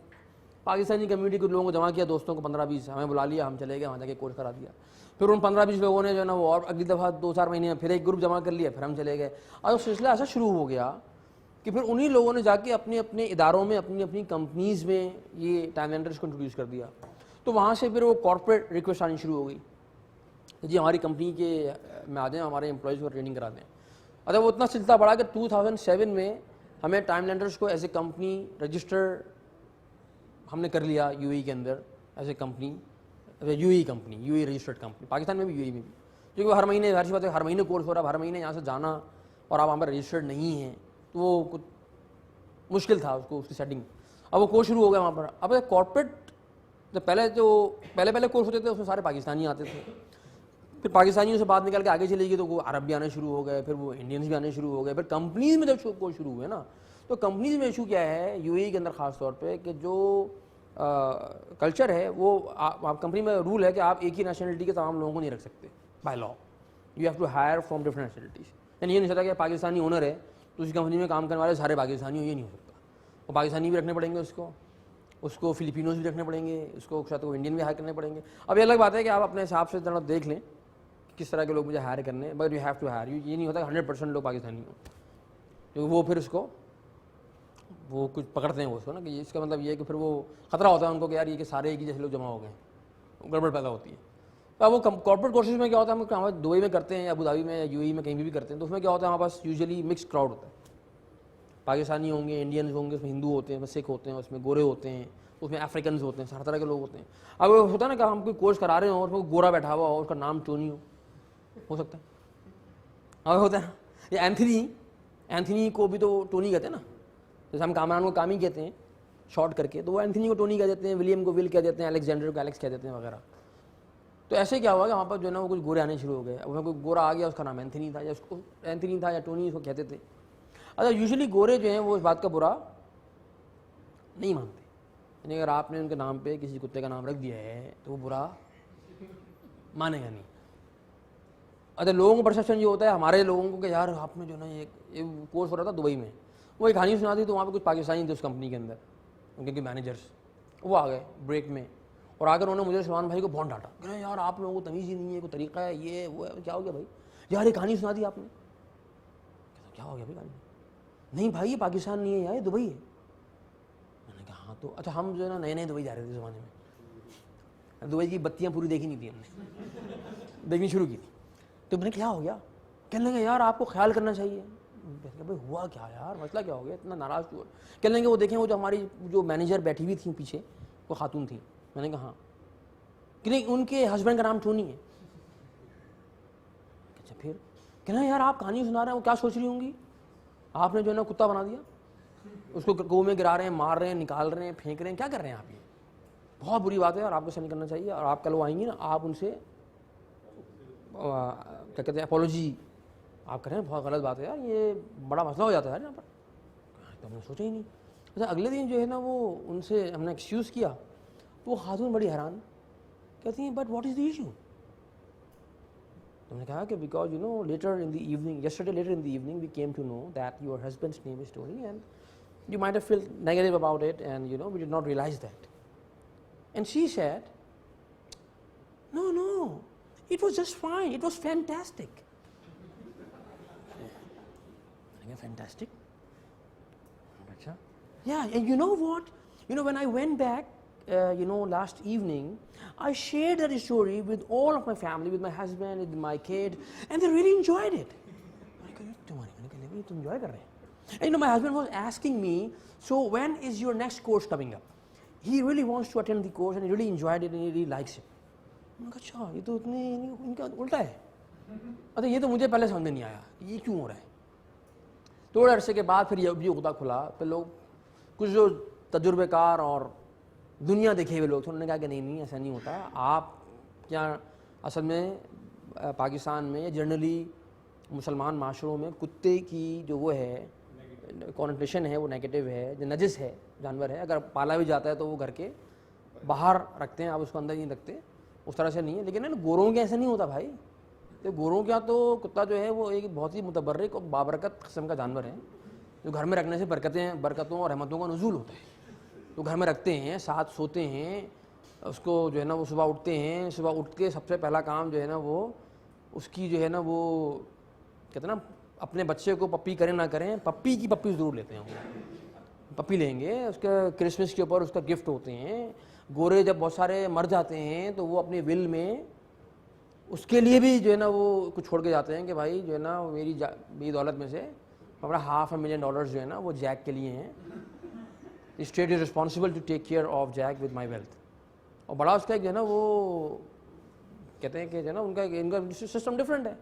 پاکستانی کمیونٹی کے لوگوں کو جمع کیا, دوستوں کو 15-20, ہمیں بلا لیا, ہم چلے گئے وہاں جا کے کورس کرا دیا. پھر ان 15-20 لوگوں نے جو ہے نا وہ اور اگلی دفعہ 2-4 مہینے میں پھر ایک گروپ جمع کر لیا, پھر ہم چلے گئے. اور سلسلہ ایسا شروع ہو گیا کہ پھر انہی لوگوں نے جا کے اپنے اپنے اداروں میں, اپنی اپنی کمپنیز میں یہ ٹائم لینڈرز کو انٹروڈیوس کر دیا. تو وہاں سے پھر وہ کارپوریٹ ریکویسٹ آنی شروع ہو گئی, جی ہماری کمپنی کے میں آ جائیں, ہمارے امپلائیز کو ٹریننگ کرا دیں. اچھا وہ اتنا سلسلہ بڑھا کہ 2007 میں ہمیں ٹائم لینڈرز کو ایز اے کمپنی رجسٹر ہم نے کر لیا یو اے کے اندر as a company, U A company, U A registered company. Pakistan میں بھی, یو اے میں بھی, کیونکہ ہر مہینے ہر سی بات ہے, ہر مہینے کورس ہو رہا ہے, ہر مہینے یہاں سے جانا اور آپ وہاں پر رجسٹرڈ نہیں ہیں تو وہ کچھ مشکل تھا اس کو, اس کی سیٹنگ. اب وہ کورس شروع ہو گیا وہاں پر. اب کارپوریٹ پہلے کورس ہوتے تھے اس میں سارے پاکستانی آتے تھے. پھر پاکستانیوں سے بات نکال کے آگے چلے گئی تو وہ عرب بھی آنے شروع ہو گئے, پھر وہ انڈینس بھی آنے شروع ہو گئے. پھر کمپنیز میں جب کورس شروع ہوئے نا, تو کمپنیز میں ایشو کیا ہے یو اے کے اندر خاص طور پہ کہ جو کلچر ہے وہ آپ کمپنی میں رول ہے کہ آپ ایک ہی نیشنلٹی کے تمام لوگوں کو نہیں رکھ سکتے by law. You have to hire from different nationalities. یعنی یہ نہیں سکتا کہ پاکستانی اونر ہے تو اسی کمپنی میں کام کرنے والے سارے پاکستانی ہو, یہ نہیں ہو سکتا. وہ پاکستانی بھی رکھنے پڑیں گے اس کو فلپینوز بھی رکھنے پڑیں گے, اس کو شاید وہ انڈین بھی ہائر کرنے پڑیں گے. اب یہ الگ بات ہے کہ آپ اپنے حساب سے ذرا دیکھ لیں کس طرح کے لوگ مجھے ہائر کرنے ہیں, but you have to hire. یہ نہیں ہوتا کہ 100% لوگ پاکستانی ہوں, کیونکہ وہ پھر اس کو وہ کچھ پکڑتے ہیں وہ اس کو نا کہ اس کا مطلب یہ ہے کہ پھر وہ خطرہ ہوتا ہے ان کو کہ یار یہ کہ سارے ایک ہی جیسے لوگ جمع ہو گئے, گڑبڑ پیدا ہوتی ہے. تو اب وہ کارپوریٹ کورسز میں کیا ہوتا ہے, ہم دبئی میں کرتے ہیں یا ابو ظہبی میں یا یو اے میں کہیں بھی کرتے ہیں, تو اس میں کیا ہوتا ہے ہمارے پاس یوزلی مکس کراؤڈ ہوتا ہے, پاکستانی ہوں گے, انڈینز ہوں گے, اس میں ہندو ہوتے ہیں, اس میں سکھ ہوتے ہیں, اس میں گورے ہوتے ہیں, اس میں افریکنز ہوتے ہیں, ہر طرح کے لوگ ہوتے ہیں. اب ہوتا ہے نا کہ ہم کوئی کورس کرا رہے ہوں اور وہ گورا بیٹھا ہوا ہو, اس کا نام ٹونی ہو سکتا ہے, اب ہوتا ہے یہ اینتھنی کو بھی تو ٹونی کہتے ہیں نا, جیسے ہم کامران کو کامی کہتے ہیں شارٹ کر کے, تو وہ اینتھنی کو ٹونی کہہ دیتے ہیں, ولیم کو ول کہہ دیتے ہیں, الیگزینڈر کو ایلیکس کہہ دیتے ہیں وغیرہ. تو ایسے کیا ہوا کہ وہاں پر جو ہے نا وہ کچھ گورے آنے شروع ہو گئے. اب کوئی گورا آ گیا, اس کا نام اینتھنی تھا, یا اس کو اینتھنی تھا یا ٹونی اس کو کہتے تھے. اچھا یوزلی گورے جو ہیں وہ اس بات کا برا نہیں مانتے, یعنی اگر آپ نے ان کے نام پہ کسی کتے کا نام رکھ دیا ہے تو وہ برا مانے گا نہیں. اچھا لوگوں کو پرسیپشن یہ ہوتا ہے ہمارے لوگوں کو کہ یار آپ نے جو نا یہ کورس ہو رہا تھا دبئی میں, وہ ایک کہانی سنا دی, تو وہاں پہ کچھ پاکستانی تھے اس کمپنی کے اندر, ان کے مینیجرس, وہ آ گئے بریک میں, اور آ کر انہوں نے مجھے سلمان بھائی کو بہت ڈانٹا کہ یار آپ لوگوں کو تمیز ہی نہیں ہے, کوئی طریقہ ہے, یہ وہ ہے. کیا ہو گیا بھائی, یار یہ کہانی سنا دی آپ نے. کیا ہو گیا بھائی کہانی؟ نہیں بھائی یہ پاکستان نہیں ہے یار, یہ دبئی ہے. میں نے کہا ہاں تو اچھا ہم جو ہے نا نئے نئے دبئی جا رہے تھے زمانے میں, دبئی کی بتیاں پوری دیکھی نہیں تھی, ہم نے دیکھنی شروع کی تھی. تو میں نے کیا ہو گیا, کہنے لگے یار آپ کو خیال کرنا چاہیے. بھائی ہوا کیا یار, مسئلہ کیا ہو گیا, اتنا ناراض ہوا. کہنے لگے وہ دیکھیں وہ جو ہماری جو مینیجر بیٹھی ہوئی تھیں پیچھے, وہ خاتون تھیں. میں نے کہا ہاں, کہ نہیں ان کے ہسبینڈ کا نام ٹونی ہے. اچھا پھر کہنا یار آپ کہانی سنا رہے ہیں, وہ کیا سوچ رہی ہوں گی, آپ نے جو ہے نا کتا بنا دیا, اس کو کنویں میں گرا رہے ہیں, مار رہے ہیں, نکال رہے ہیں, پھینک رہے ہیں, کیا کر رہے ہیں آپ, یہ بہت بری بات ہے اور آپ کو ایسا نہیں کرنا چاہیے. اور آپ کل وہ آئیں گی نا, آپ ان سے کیا کہتے ہیں اپولوجی آپ کریں, بہت غلط بات ہے یار, یہ بڑا مسئلہ ہو جاتا ہے یہاں پر. تو ہم نے سوچا ہی نہیں. اچھا اگلے دن جو ہے نا وہ ان سے ہم نے ایکسکیوز کیا, تو وہ خاتون بڑی حیران کہتی ہیں but what is the issue. تو ہم نے کہا کہ because you know later in the evening, yesterday later in the evening we came to know that your husband's name is Tony and you might have felt negative about it and you know we did not realize that. And she said no no it was just fine, it was fantastic. Fantastic. Achha. Yeah, and you know what? You know when I went back, last evening, I shared that story with all of my family, with my husband, with my kid, and they really enjoyed it. Enjoy kar rahe. And you know, my husband was asking me, so when is your next course coming up? He really wants to attend the course, and he really enjoyed it, and he really likes it. میں نے کہا اچھا یہ تو اتنے ان کا الٹا ہے. اچھا یہ تو مجھے پہلے سمجھ نہیں آیا یہ کیوں ہو رہا ہے. تھوڑے عرصے کے بعد پھر یہ بھی غدہ کھلا, پھر لوگ کچھ جو تجربے کار اور دنیا دیکھے ہوئے لوگ تھے, انہوں نے کہا کہ نہیں ایسا نہیں ہوتا. آپ کیا اصل میں پاکستان میں یا جنرلی مسلمان معاشروں میں کتے کی جو وہ ہے کونوٹیشن ہے وہ نیگیٹو ہے, جو نجس ہے جانور ہے, اگر پالا بھی جاتا ہے تو وہ گھر کے باہر رکھتے ہیں, آپ اس کو اندر نہیں رکھتے, اس طرح سے نہیں ہے. لیکن گوروں کے ایسا نہیں ہوتا بھائی. تو گوروں کا تو کتا جو ہے وہ ایک بہت ہی متبرک اور بابرکت قسم کا جانور ہے, جو گھر میں رکھنے سے برکتوں اور رحمتوں کا نزول ہوتا ہے. تو گھر میں رکھتے ہیں, ساتھ سوتے ہیں, اس کو جو ہے نا وہ صبح اٹھتے ہیں, صبح اٹھ کے سب سے پہلا کام جو ہے نا وہ اس کی جو ہے نا وہ کہتے ہیں نا اپنے بچے کو پپی کریں نہ کریں, پپی کی پپی ضرور لیتے ہیں. وہ پپی لیں گے, اس کے کرسمس کے اوپر اس کا گفٹ ہوتے ہیں. گورے جب بہت سارے مر جاتے ہیں تو وہ اپنے ول میں اس کے لیے بھی جو ہے نا وہ کچھ چھوڑ کے جاتے ہیں کہ بھائی جو ہے نا میری دولت میں سے ہمارا $500,000 جو ہے نا وہ جیک کے لیے ہیں. State is responsible to take care of Jack with my wealth. اور بڑا اس کا ایک جو ہے نا وہ کہتے ہیں کہ جو ہے نا ان کا سسٹم ڈفرینٹ ہے.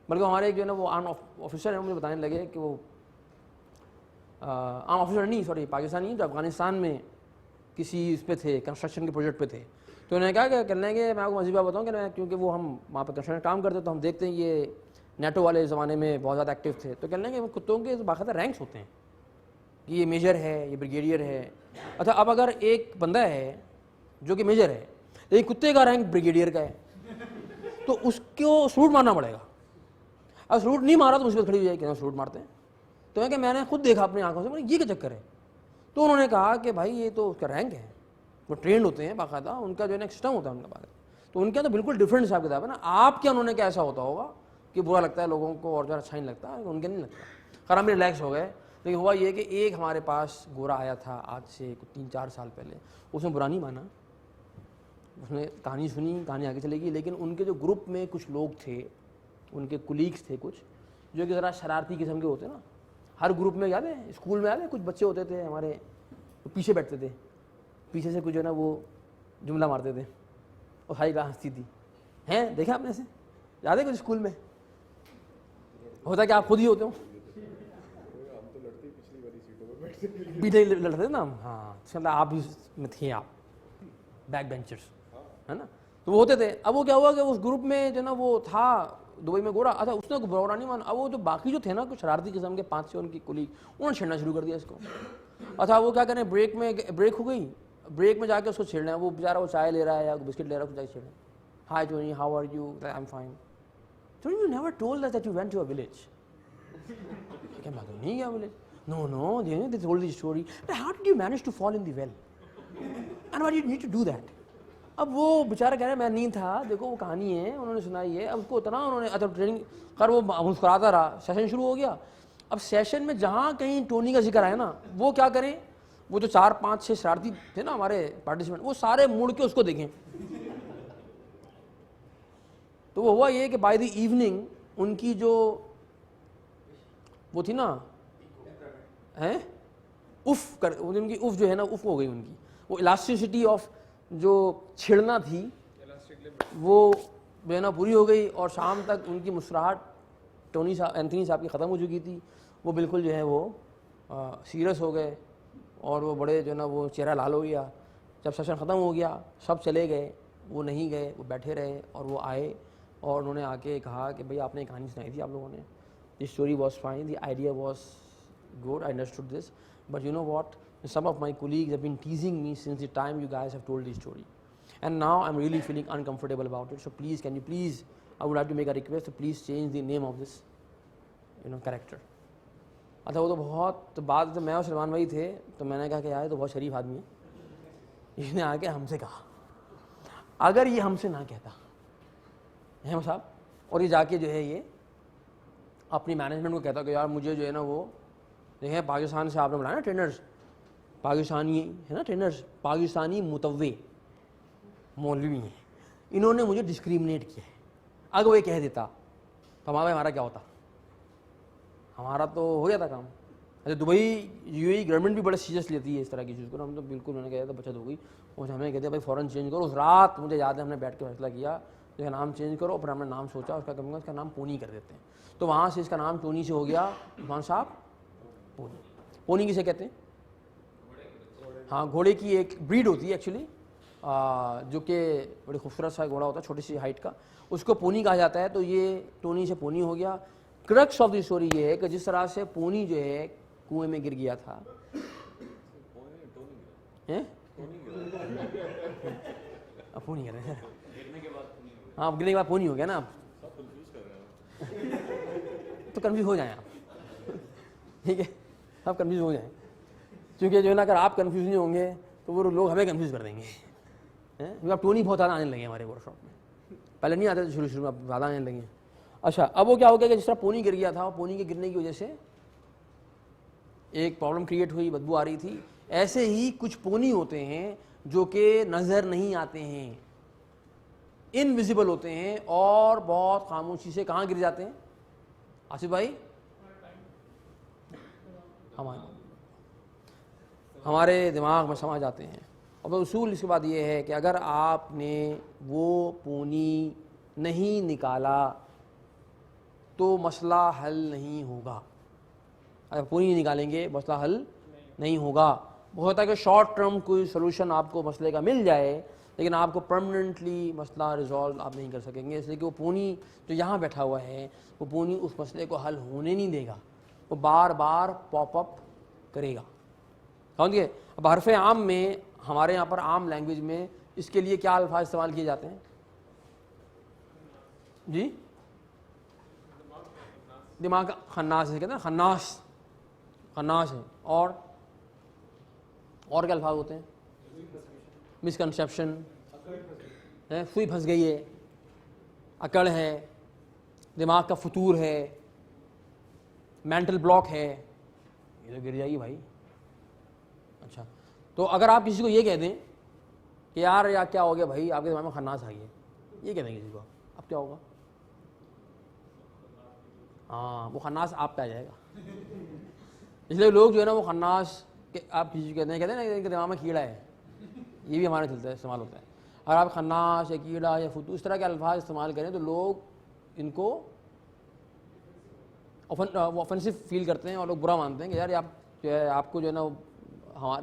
بلکہ ہمارے ایک جو ہے نا وہ آرم آفیسر ہیں, مجھے بتانے لگے کہ وہ آرم آفیسر نہیں سوری پاکستانی, جو افغانستان میں کسی اس پہ تھے, کنسٹرکشن کے پروجیکٹ پہ تھے. تو انہوں نے کہا کہ کرنے کے میں آپ کو مزید بات بتاؤں کہ کیونکہ وہ ہم وہاں پہ کنسٹرکشن کام کرتے تو ہم دیکھتے ہیں یہ نیٹو والے زمانے میں بہت زیادہ ایکٹیو تھے. تو کہنے کہ کتوں کے باقاعدہ رینکس ہوتے ہیں کہ یہ میجر ہے, یہ بریگیڈیئر ہے. اچھا اب اگر ایک بندہ ہے جو کہ میجر ہے لیکن کتے کا رینک بریگیڈیئر کا ہے تو اس کو سلوٹ مارنا پڑے گا. اب سلوٹ نہیں مارا تو مصیبت کھڑی ہو جائے کہ سلوٹ مارتے ہیں. تو کہ میں نے خود دیکھا اپنی آنکھوں سے, یہ کیا چکر ہے. تو انہوں نے کہا کہ بھائی یہ تو اس کا رینک ہے, وہ ٹرینڈ ہوتے ہیں باقاعدہ, ان کا جو ہے نا ایک سسٹم ہوتا ہے ان کا باقاعدہ. تو ان کا تو بالکل ڈفرینٹ حساب کتاب ہے نا. آپ کیا انہوں نے کیا ایسا ہوتا ہوگا کہ برا لگتا ہے لوگوں کو اور جو اچھا نہیں لگتا, ان کے نہیں لگتا. خیر ہم ریلیکس ہو گئے. لیکن ہوا یہ کہ ایک ہمارے پاس گورا آیا تھا آج سے 3-4 سال پہلے, اس نے برا نہیں مانا, اس نے کہانی سنی, کہانی آگے چلے گی, لیکن ان کے جو گروپ میں کچھ لوگ تھے, ان کے کولیگس تھے کچھ, جو کہ ذرا شرارتی قسم کے ہوتے ہیں نا. ہر گروپ میں یاد ہے, اسکول میں یاد ہے, کچھ بچے ہوتے تھے ہمارے پیچھے بیٹھتے تھے, پیچھے سے کچھ جو ہے نا وہ جملہ مارتے تھے اور ساری کلاس ہنستی تھی. ہیں دیکھا آپ نے سے, یاد ہے کچھ اسکول میں ہوتا ہے کہ آپ خود ہی ہوتے ہو, پیچھے لڑتے تھے نا ہم. ہاں آپ بھی میں تھے, آپ بیک بینچرس ہے نا, تو وہ ہوتے تھے. اب وہ کیا ہوا کہ اس گروپ میں جو نا وہ تھا دبئی میں گورا, اچھا اس نے برا نہیں مانا. اب وہ جو باقی جو تھے نا کچھ شرارتی قسم کے 5 سے ان کی کولیگ, انہوں نے چھیڑنا شروع کر دیا اس کو. اچھا وہ کیا کریں, بریک ہو گئی, بریک میں جا کے اس کو چھیڑنا ہے. وہ بیچارہ وہ چائے لے رہا ہے یا بسکٹ لے رہا ہے, اس کو جا کے چھیڑنا. Hi Tony, how are you, I am fine. Tony you never told us that you went to a village. کیا بات نہیں گیا village. No, they told the story. But how did you manage to fall in the well? And why did you need to do that? اب وہ بیچارہ کہہ رہے ہیں میں نہیں تھا, دیکھو وہ کہانی ہے, انہوں نے سنائی ہے. اب اس کو اتنا انہوں نے, اچھا ٹریننگ کر, وہ مسکراتا رہا, سیشن شروع ہو گیا. اب سیشن میں جہاں کہیں ٹونی کا ذکر آیا نا, وہ کیا کریں, وہ جو 4-5-6 شرارتی تھے نا ہمارے پارٹیسپینٹ, وہ سارے مڑ کے اس کو دیکھیں. تو وہ ہوا یہ کہ بائی دی ایوننگ ان کی جو وہ تھی نا ان کی اف جو ہے نا, اف ہو گئی ان کی. وہ الاسٹیسٹی آف جو چھڑنا تھی وہ جو ہے نا پوری ہو گئی, اور شام تک ان کی مسکراہٹ ٹونی صاحب, اینتھنی صاحب کی ختم ہو چکی تھی. وہ بالکل جو ہے وہ سیریس ہو گئے, اور وہ بڑے جو ہے نا وہ چہرہ لال ہو گیا. جب سیشن ختم ہو گیا سب چلے گئے, وہ نہیں گئے, وہ بیٹھے رہے, اور وہ آئے اور انہوں نے آ کے کہا کہ بھئی آپ نے کہانی سنائی تھی آپ لوگوں نے, the story was fine, the idea was good, I understood this, but you know what, some of my colleagues have been teasing me since the time you guys have told the story, and now I'm really feeling uncomfortable about it, so please, can you please, I would like to make a request, so please change the name of this character. اچھا وہ تو بہت بعد جب میں اور سلمان بھائی تھے تو میں نے کہا کہ یار یہ تو بہت شریف آدمی ہے, اس نے آ کے ہم سے کہا, اگر یہ ہم سے نہ کہتا احمد صاحب, اور یہ جا کے جو ہے یہ اپنی مینجمنٹ کو کہتا کہ یار مجھے جو ہے نا وہ دیکھیں پاکستان سے آپ نے بلایا نا ٹرینرز, پاکستانی ہے نا ٹرینرز, پاکستانی متوع مولوی ہیں, انہوں نے مجھے ڈسکریمنیٹ کیا ہے. اگر وہ یہ کہہ دیتا تو ہمارا کیا ہوتا, ہمارا تو ہو جاتا کام. اچھا دبئی UAE گورنمنٹ بھی بڑے سیریس لیتی ہے اس طرح کی چیز کو, ہم تو بالکل انہوں نے کہا تھا بچت ہو گئی, اور ہمیں کہتے ہیں بھائی فوراً چینج کرو. اس رات مجھے یاد ہے ہم نے بیٹھ کے فیصلہ کیا اس کا نام چینج کرو, پھر ہم نے نام سوچا اس کا کم اس کا نام پونی کر دیتے ہیں. تو وہاں سے اس کا نام ٹونی سے ہو گیا عثمان صاحب پونی. پونی کسے کہتے ہیں, ہاں گھوڑے کی ایک بریڈ ہوتی ہے ایکچولی, جو کہ بڑی خوبصورت سا گھوڑا ہوتا ہے چھوٹی سی ہائٹ کا, اس کو پونی کہا جاتا ہے. تو یہ ٹونی سے پونی ہو گیا. کرکس آف دی اسٹوری یہ ہے کہ جس طرح سے پونی جو ہے کنویں میں گر گیا تھا, پونی کر رہے ہیں, ہاں گرنے کے بعد پونی ہو گیا نا. آپ تو کنفیوز ہو جائیں آپ, ٹھیک ہے, آپ کنفیوز ہو جائیں, کیونکہ جو ہے نا اگر آپ کنفیوز نہیں ہوں گے تو وہ لوگ ہمیں کنفیوز کر دیں گے. کیونکہ آپ ٹونی بہت زیادہ آنے لگے ہمارے ورک شاپ میں, پہلے نہیں آتے تھے شروع میں, اب زیادہ آنے لگے. اچھا اب وہ کیا ہو گیا کہ جس طرح پونی گر گیا تھا, پونی کے گرنے کی وجہ سے ایک پرابلم کریٹ ہوئی, بدبو آ رہی تھی. ایسے ہی کچھ پونی ہوتے ہیں جو کہ نظر نہیں آتے ہیں, انویزیبل ہوتے ہیں, اور بہت خاموشی سے کہاں گر جاتے ہیں آصف بھائی, ہمارے دماغ میں سما جاتے ہیں. اور اصول اس کے بعد یہ ہے کہ اگر آپ نے وہ پونی نہیں نکالا تو مسئلہ حل نہیں ہوگا. اگر پونی نہیں نکالیں گے مسئلہ حل نہیں ہوگا. ہوتا ہے کہ شارٹ ٹرم کوئی سلوشن آپ کو مسئلے کا مل جائے, لیکن آپ کو پرماننٹلی مسئلہ ریزالو آپ نہیں کر سکیں گے, اس لیے کہ وہ پونی جو یہاں بیٹھا ہوا ہے وہ پونی اس مسئلے کو حل ہونے نہیں دے گا, وہ بار بار پاپ اپ کرے گا. سمجھیے. اب حرف عام میں ہمارے یہاں پر عام لینگویج میں اس کے لیے کیا الفاظ استعمال کیے جاتے ہیں جی؟ دماغ کا خناس ہے, کہتے ہیں خناس, خناس ہے. اور کیا الفاظ ہوتے ہیں؟ مسکنسیپشن ہے, سوئی پھنس گئی ہے, اکڑ ہے, دماغ کا فتور ہے, مینٹل بلاک ہے, یہ تو گر جائے گی بھائی. اچھا تو اگر آپ کسی کو یہ کہہ دیں کہ یار کیا ہو گیا بھائی آپ کے دماغ میں خناس آ گئی ہے, یہ کہہ دیں کسی کو, اب کیا ہوگا؟ ہاں وہ خناس آپ پہ آ جائے گا. اس لیے لوگ جو ہے نا وہ خناس کہ آپ کسی کو کہتے ہیں نا ان کے دماغ میں کیڑا ہے, یہ بھی ہمارے چلتا ہے, استعمال ہوتا ہے. اگر آپ خناس یا کیڑا یا فتو اس طرح کے الفاظ استعمال کریں تو لوگ ان کو آفینسو فیل کرتے ہیں اور لوگ برا مانتے ہیں کہ یار آپ جو ہے آپ کو جو ہے نا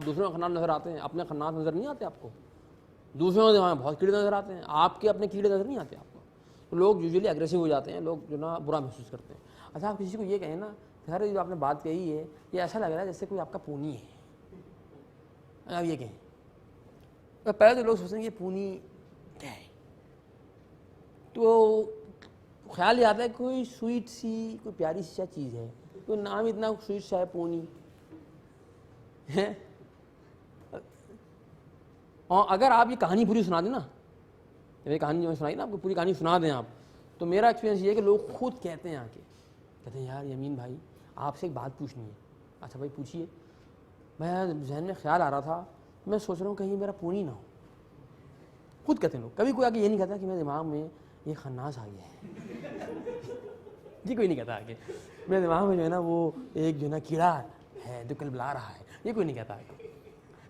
دوسروں کے خناس نظر آتے ہیں, اپنے خناس نظر نہیں آتے آپ کو, دوسروں کے دماغ میں بہت کیڑے نظر آتے ہیں, آپ کے اپنے کیڑے نظر نہیں آتے آپ کو. تو لوگ یوزلی اگریسو ہو جاتے ہیں, لوگ جو نا برا محسوس کرتے ہیں. اچھا آپ کسی کو یہ کہیں نا خیر جو آپ نے بات کہی ہے یہ ایسا لگ رہا ہے جیسے کوئی آپ کا پونی ہے, آپ یہ کہیں تو پہلے تو لوگ سوچتے ہیں یہ پونی کیا ہے, تو خیال یہ آتا ہے کوئی سویٹ سی کوئی پیاری سی چیز ہے, کوئی نام اتنا سویٹ سا ہے پونی ہے. اور اگر آپ یہ کہانی پوری سنا دیں نا, یہ کہانی جو میں سنائی نا آپ کو پوری کہانی سنا دیں آپ, تو میرا ایکسپیرینس یہ ہے کہ لوگ خود کہتے ہیں آ کے کہتے ہیں یار یمین بھائی آپ سے ایک بات پوچھنی ہے. اچھا بھائی پوچھیے. میں ذہن میں خیال آ رہا تھا میں سوچ رہا ہوں کہیں میرا پونی نہ ہو. خود کہتے ہیں لوگ, کبھی کوئی آ کے یہ نہیں کہتا کہ میرے دماغ میں یہ خناس آ گیا ہے. جی کوئی نہیں کہتا آگے میرے دماغ میں جو ہے نا وہ ایک جو ہے نا کیڑا ہے جو کل بلا رہا ہے, یہ کوئی نہیں کہتا آگے.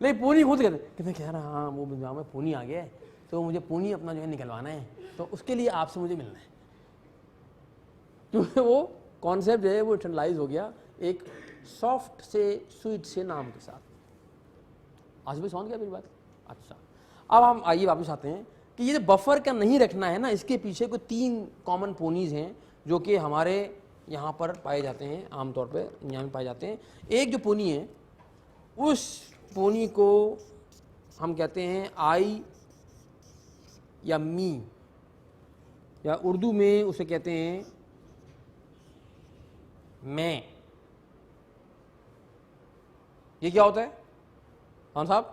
لیکن پونی خود کہتے کہ میں کہہ رہا ہاں وہ دماغ میں پونی آ گیا ہے تو مجھے پونی اپنا جو ہے نکلوانا ہے, تو اس کے لیے آپ سے مجھے ملنا ہے. کیونکہ وہ کانسیپٹ جو ہے وہ انٹرنلائز ہو گیا ایک سافٹ سے سویٹ سے نام کے ساتھ. آج بھی سمجھ گیا میری بات؟ اچھا اب ہم آئیے واپس آتے ہیں کہ یہ جو بفر کا نہیں رکھنا ہے نا, اس کے پیچھے کوئی 3 کامن پونیز ہیں جو کہ ہمارے یہاں پر پائے جاتے ہیں, عام طور پہ یہاں میں پائے جاتے ہیں. ایک جو پونی ہے اس پونی کو ہم کہتے ہیں آئی یا می, یا اردو میں اسے کہتے ہیں میں. یہ کیا ہوتا ہے خان صاحب؟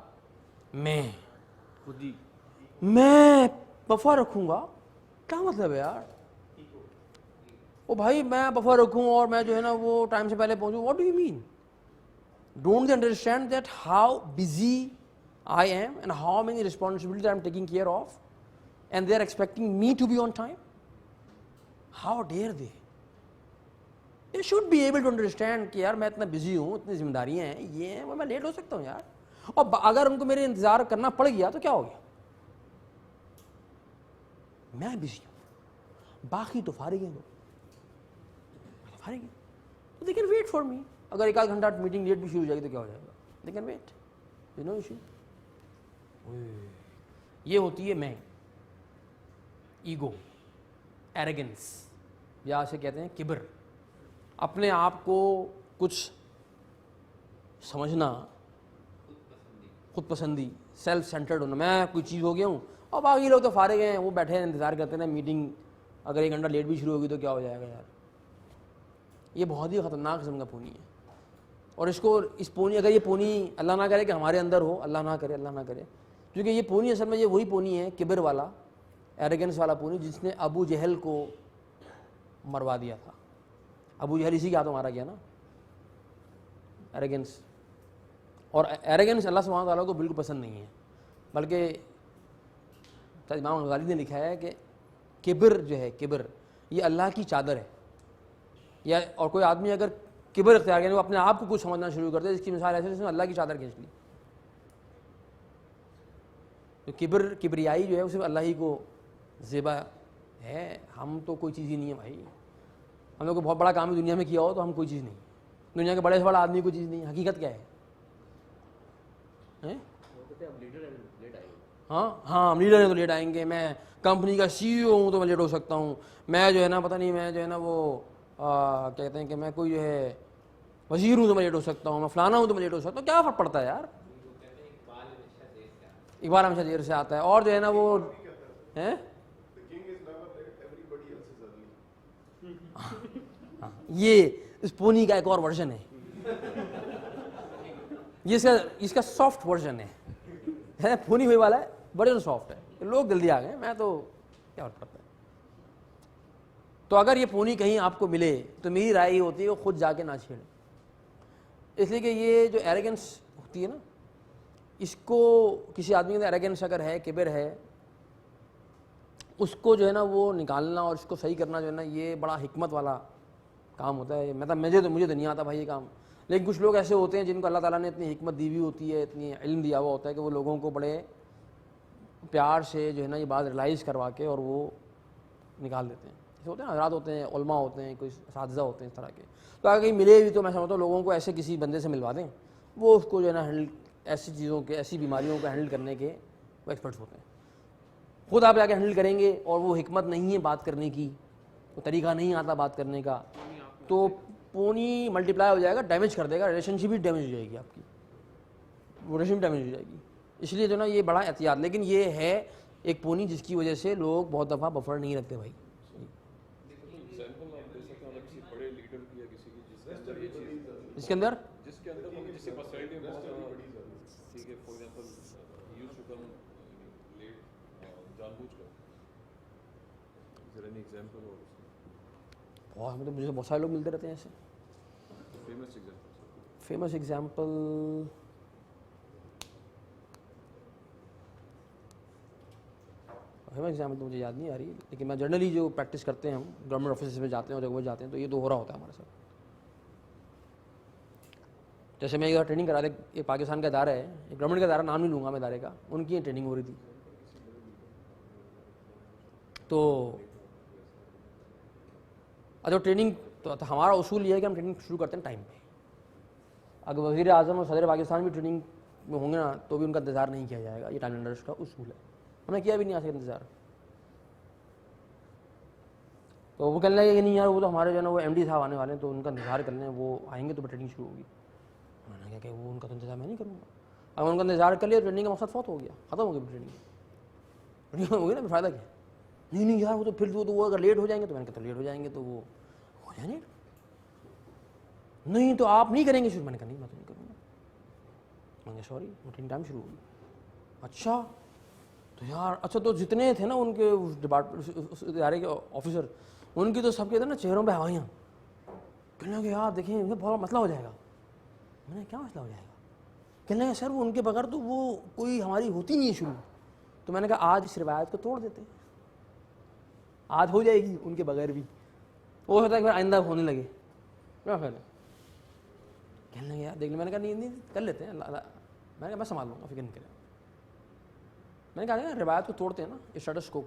میں بفر رکھوں گا, کیا مطلب ہے یار؟ او بھائی میں بفر رکھوں اور میں جو ہے نا وہ ٹائم سے پہلے پہنچوں, what do you mean? Don't they understand that how busy I am and how many responsibilities I am taking care of, and they are expecting me to be on time? How dare they? They should be able to understand کہ یار میں اتنا busy ہوں, اتنی ذمہ داریاں ہیں, یہ ہیں, میں لیٹ ہو سکتا ہوں یار. اور اگر ان کو میرے انتظار کرنا پڑ گیا تو کیا ہو گیا؟ میں بزی ہوں, باقی تو فارغ ہیں, لوگ فارغ ہیں, تو they can wait for me. اگر 1 آدھ گھنٹہ میٹنگ لیٹ بھی شروع ہو جائے گی تو کیا ہو جائے گا؟ they can wait, you know issue. یہ ہوتی ہے میں, ایگو, ایروگنس, یا اسے کہتے ہیں کبر. اپنے آپ کو کچھ سمجھنا, خود پسندی, سیلف سینٹرڈ ہونا, میں کوئی چیز ہو گیا ہوں اور باقی لوگ تو فارغ ہیں, وہ بیٹھے ہیں انتظار کرتے ہیں میٹنگ اگر 1 گھنٹہ لیٹ بھی شروع ہوگی تو کیا ہو جائے گا یار. یہ بہت ہی خطرناک قسم کا پونی ہے. اور اس پونی, اگر یہ پونی اللہ نہ کرے کہ ہمارے اندر ہو, اللہ نہ کرے, اللہ نہ کرے, کیونکہ یہ پونی اصل میں یہ وہی پونی ہے کبر والا, ایروگنس والا پونی, جس نے ابو جہل کو مروا دیا تھا. ابو جہل اسی کے ہاتھوں مارا گیا نا, ایروگنس. اور ایروگنس اللہ سبحانہ تعالیٰ کو بالکل پسند نہیں ہے, بلکہ امام غزالی نے لکھا ہے کہ کبر جو ہے, کبر یہ اللہ کی چادر ہے. یا اور کوئی آدمی اگر کبر اختیار کرے, وہ اپنے آپ کو کچھ سمجھنا شروع کرتا ہے, جس کی مثال ایسے جس نے اللہ کی چادر کھینچ لی. تو کبریائی جو ہے اسے اللہ ہی کو زیبا ہے. ہم تو کوئی چیز ہی نہیں ہے بھائی. ہم لوگ کو بہت بڑا کام دنیا میں کیا ہو تو ہم کوئی چیز نہیں, دنیا کے بڑے سے بڑا آدمی کوئی چیز نہیں. حقیقت کیا ہے؟ ہاں ہم لیڈر ہیں تو لیٹ آئیں گے, میں کمپنی کا CEO ہوں تو میں لیٹ ہو سکتا ہوں, میں جو ہے نا پتہ نہیں, میں جو ہے نا وہ کہتے ہیں کہ میں کوئی جو ہے وزیر ہوں تو میں لیٹ ہو سکتا ہوں, میں فلانا ہوں تو میں لیٹ ہو سکتا ہوں. کیا فرق پڑتا ہے یار؟ اقبال ہمیشہ دیر سے آتا ہے. اور جو ہے نا وہ یہ اس پونی کا ایک اور ورژن ہے, یہ اس کا سافٹ ورژن ہے. پونی ہوئی والا ہے, بڑے سافٹ ہے, لوگ جلدی آ گئے, میں تو کیا فرق پڑتا ہے. تو اگر یہ پونی کہیں آپ کو ملے تو میری رائے یہ ہوتی ہے کہ خود جا کے نہ چھیڑیں. اس لیے کہ یہ جو ایروگنس ہوتی ہے نا، اس کو کسی آدمی کے اندر ایروگنس اگر ہے، کبر ہے، اس کو جو ہے نا وہ نکالنا اور اس کو صحیح کرنا جو ہے نا یہ بڑا حکمت والا کام ہوتا ہے. مطلب مجھے تو نہیں آتا بھائی یہ کام. لیکن کچھ لوگ ایسے ہوتے ہیں جن کو اللہ تعالیٰ نے اتنی حکمت دی ہوئی ہوتی ہے، اتنی علم دیا ہوا ہوتا ہے کہ وہ لوگوں کو بڑے پیار سے جو ہے نا یہ بات ریلائز کروا کے اور وہ نکال دیتے ہیں. ایسے ہوتے ہیں حضرات ہوتے ہیں، علماء ہوتے ہیں، کوئی اساتذہ ہوتے ہیں اس طرح کے. تو اگر کہیں ملے بھی تو میں سمجھتا ہوں لوگوں کو ایسے کسی بندے سے ملوا دیں، وہ اس کو جو ہے نا ہینڈل، ایسی چیزوں کے، ایسی بیماریوں کو ہینڈل کرنے کے وہ ایکسپرٹس ہوتے ہیں. خود آپ جا کے ہینڈل کریں گے اور وہ حکمت نہیں ہے بات کرنے کی، وہ طریقہ نہیں آتا بات کرنے کا، تو پونی ملٹی پلائی ہو جائے گا، ڈیمیج کر دے گا، ریلیشن شپ بھی ڈیمیج ہو جائے گی آپ کی، وہ ریلیشن شپ ڈیمیج ہو جائے گی. اس لیے جو نا یہ بڑا احتیاط. لیکن یہ ہے ایک پونی جس کی وجہ سے لوگ بہت دفعہ بفر نہیں رکھتے بھائی. اس کے اندر مجھے بہت سارے لوگ ملتے رہتے ہیں ایسے. فیمس ایگزامپل تو مجھے یاد نہیں آ رہی، لیکن میں جنرلی جو پریکٹس کرتے ہیں ہم گورنمنٹ آفیسز میں جاتے ہیں اور جگہ جاتے ہیں تو یہ تو ہو رہا ہوتا ہے ہمارے ساتھ. جیسے میں ایک ٹریننگ کرا رہا تھا، ایک پاکستان کا ادارہ ہے، ایک گورنمنٹ کا ادارہ، نام نہیں لوں گا میں ادارے کا، ان کی ٹریننگ ہو رہی تھی. تو جو ٹریننگ تو ہمارا اصول یہ ہے کہ ہم ٹریننگ شروع کرتے ہیں ٹائم پہ. اگر وزیر اعظم اور صدر پاکستان بھی ٹریننگ میں ہوں گے نا تو بھی ان کا انتظار نہیں کیا جائے گا. یہ ٹائم لینڈرس کا اصول ہے، ہم نے کیا بھی نہیں آ سکتا انتظار. تو وہ کہنے لگے کہ نہیں یار وہ تو ہمارے جو ہے نا وہ ایم ڈی صاحب آنے والے ہیں تو ان کا انتظار کر لیں، وہ آئیں گے تو ٹریننگ شروع ہوگی. میں نے کہا کہ وہ ان کا تو انتظار میں نہیں کروں گا. اگر ان کا انتظار کر لیا ٹریننگ کا مقصد فوت ہو گیا، ختم ہو گئی ٹریننگ ہو گئی نا، فائدہ کیا. نہیں یار وہ تو پھر وہ اگر لیٹ ہو جائیں گے تو میں نے کہا تو لیٹ ہو جائیں گے تو وہ ہو جائیں گے. نہیں تو آپ نہیں کریں گے شروع. میں نے کہا نہیں میں تو نہیں کروں گا. میں نے کہا سوری میٹنگ ٹائم شروع ہوگی. اچھا تو یار اچھا تو جتنے تھے نا ان کے ڈپارٹمنٹ ادارے کے آفیسر، ان کی تو سب کے تھے نا چہروں پہ ہوائیاں. کہنے لگے یار دیکھیں انہیں بہت مسئلہ ہو جائے گا. میں نے کیا مسئلہ ہو جائے گا؟ کہنے لگے سر وہ ان کے بغیر تو وہ کوئی ہماری ہوتی نہیں ہے شروع. تو میں نے کہا آج اس روایت کو توڑ دیتے، آج ہو جائے گی ان کے بغیر بھی. وہ ہوتا ہے کہ آئندہ ہونے لگے. کیا خیال ہے؟ کہنے لگے یار دیکھ لیں. میں نے کہا نہیں کر لیتے ہیں، میں نے کہا میں سنبھال لوں گا، فکر نہیں کریں. میں نے کہا روایت کو توڑتے ہیں نا، اسٹیٹس کو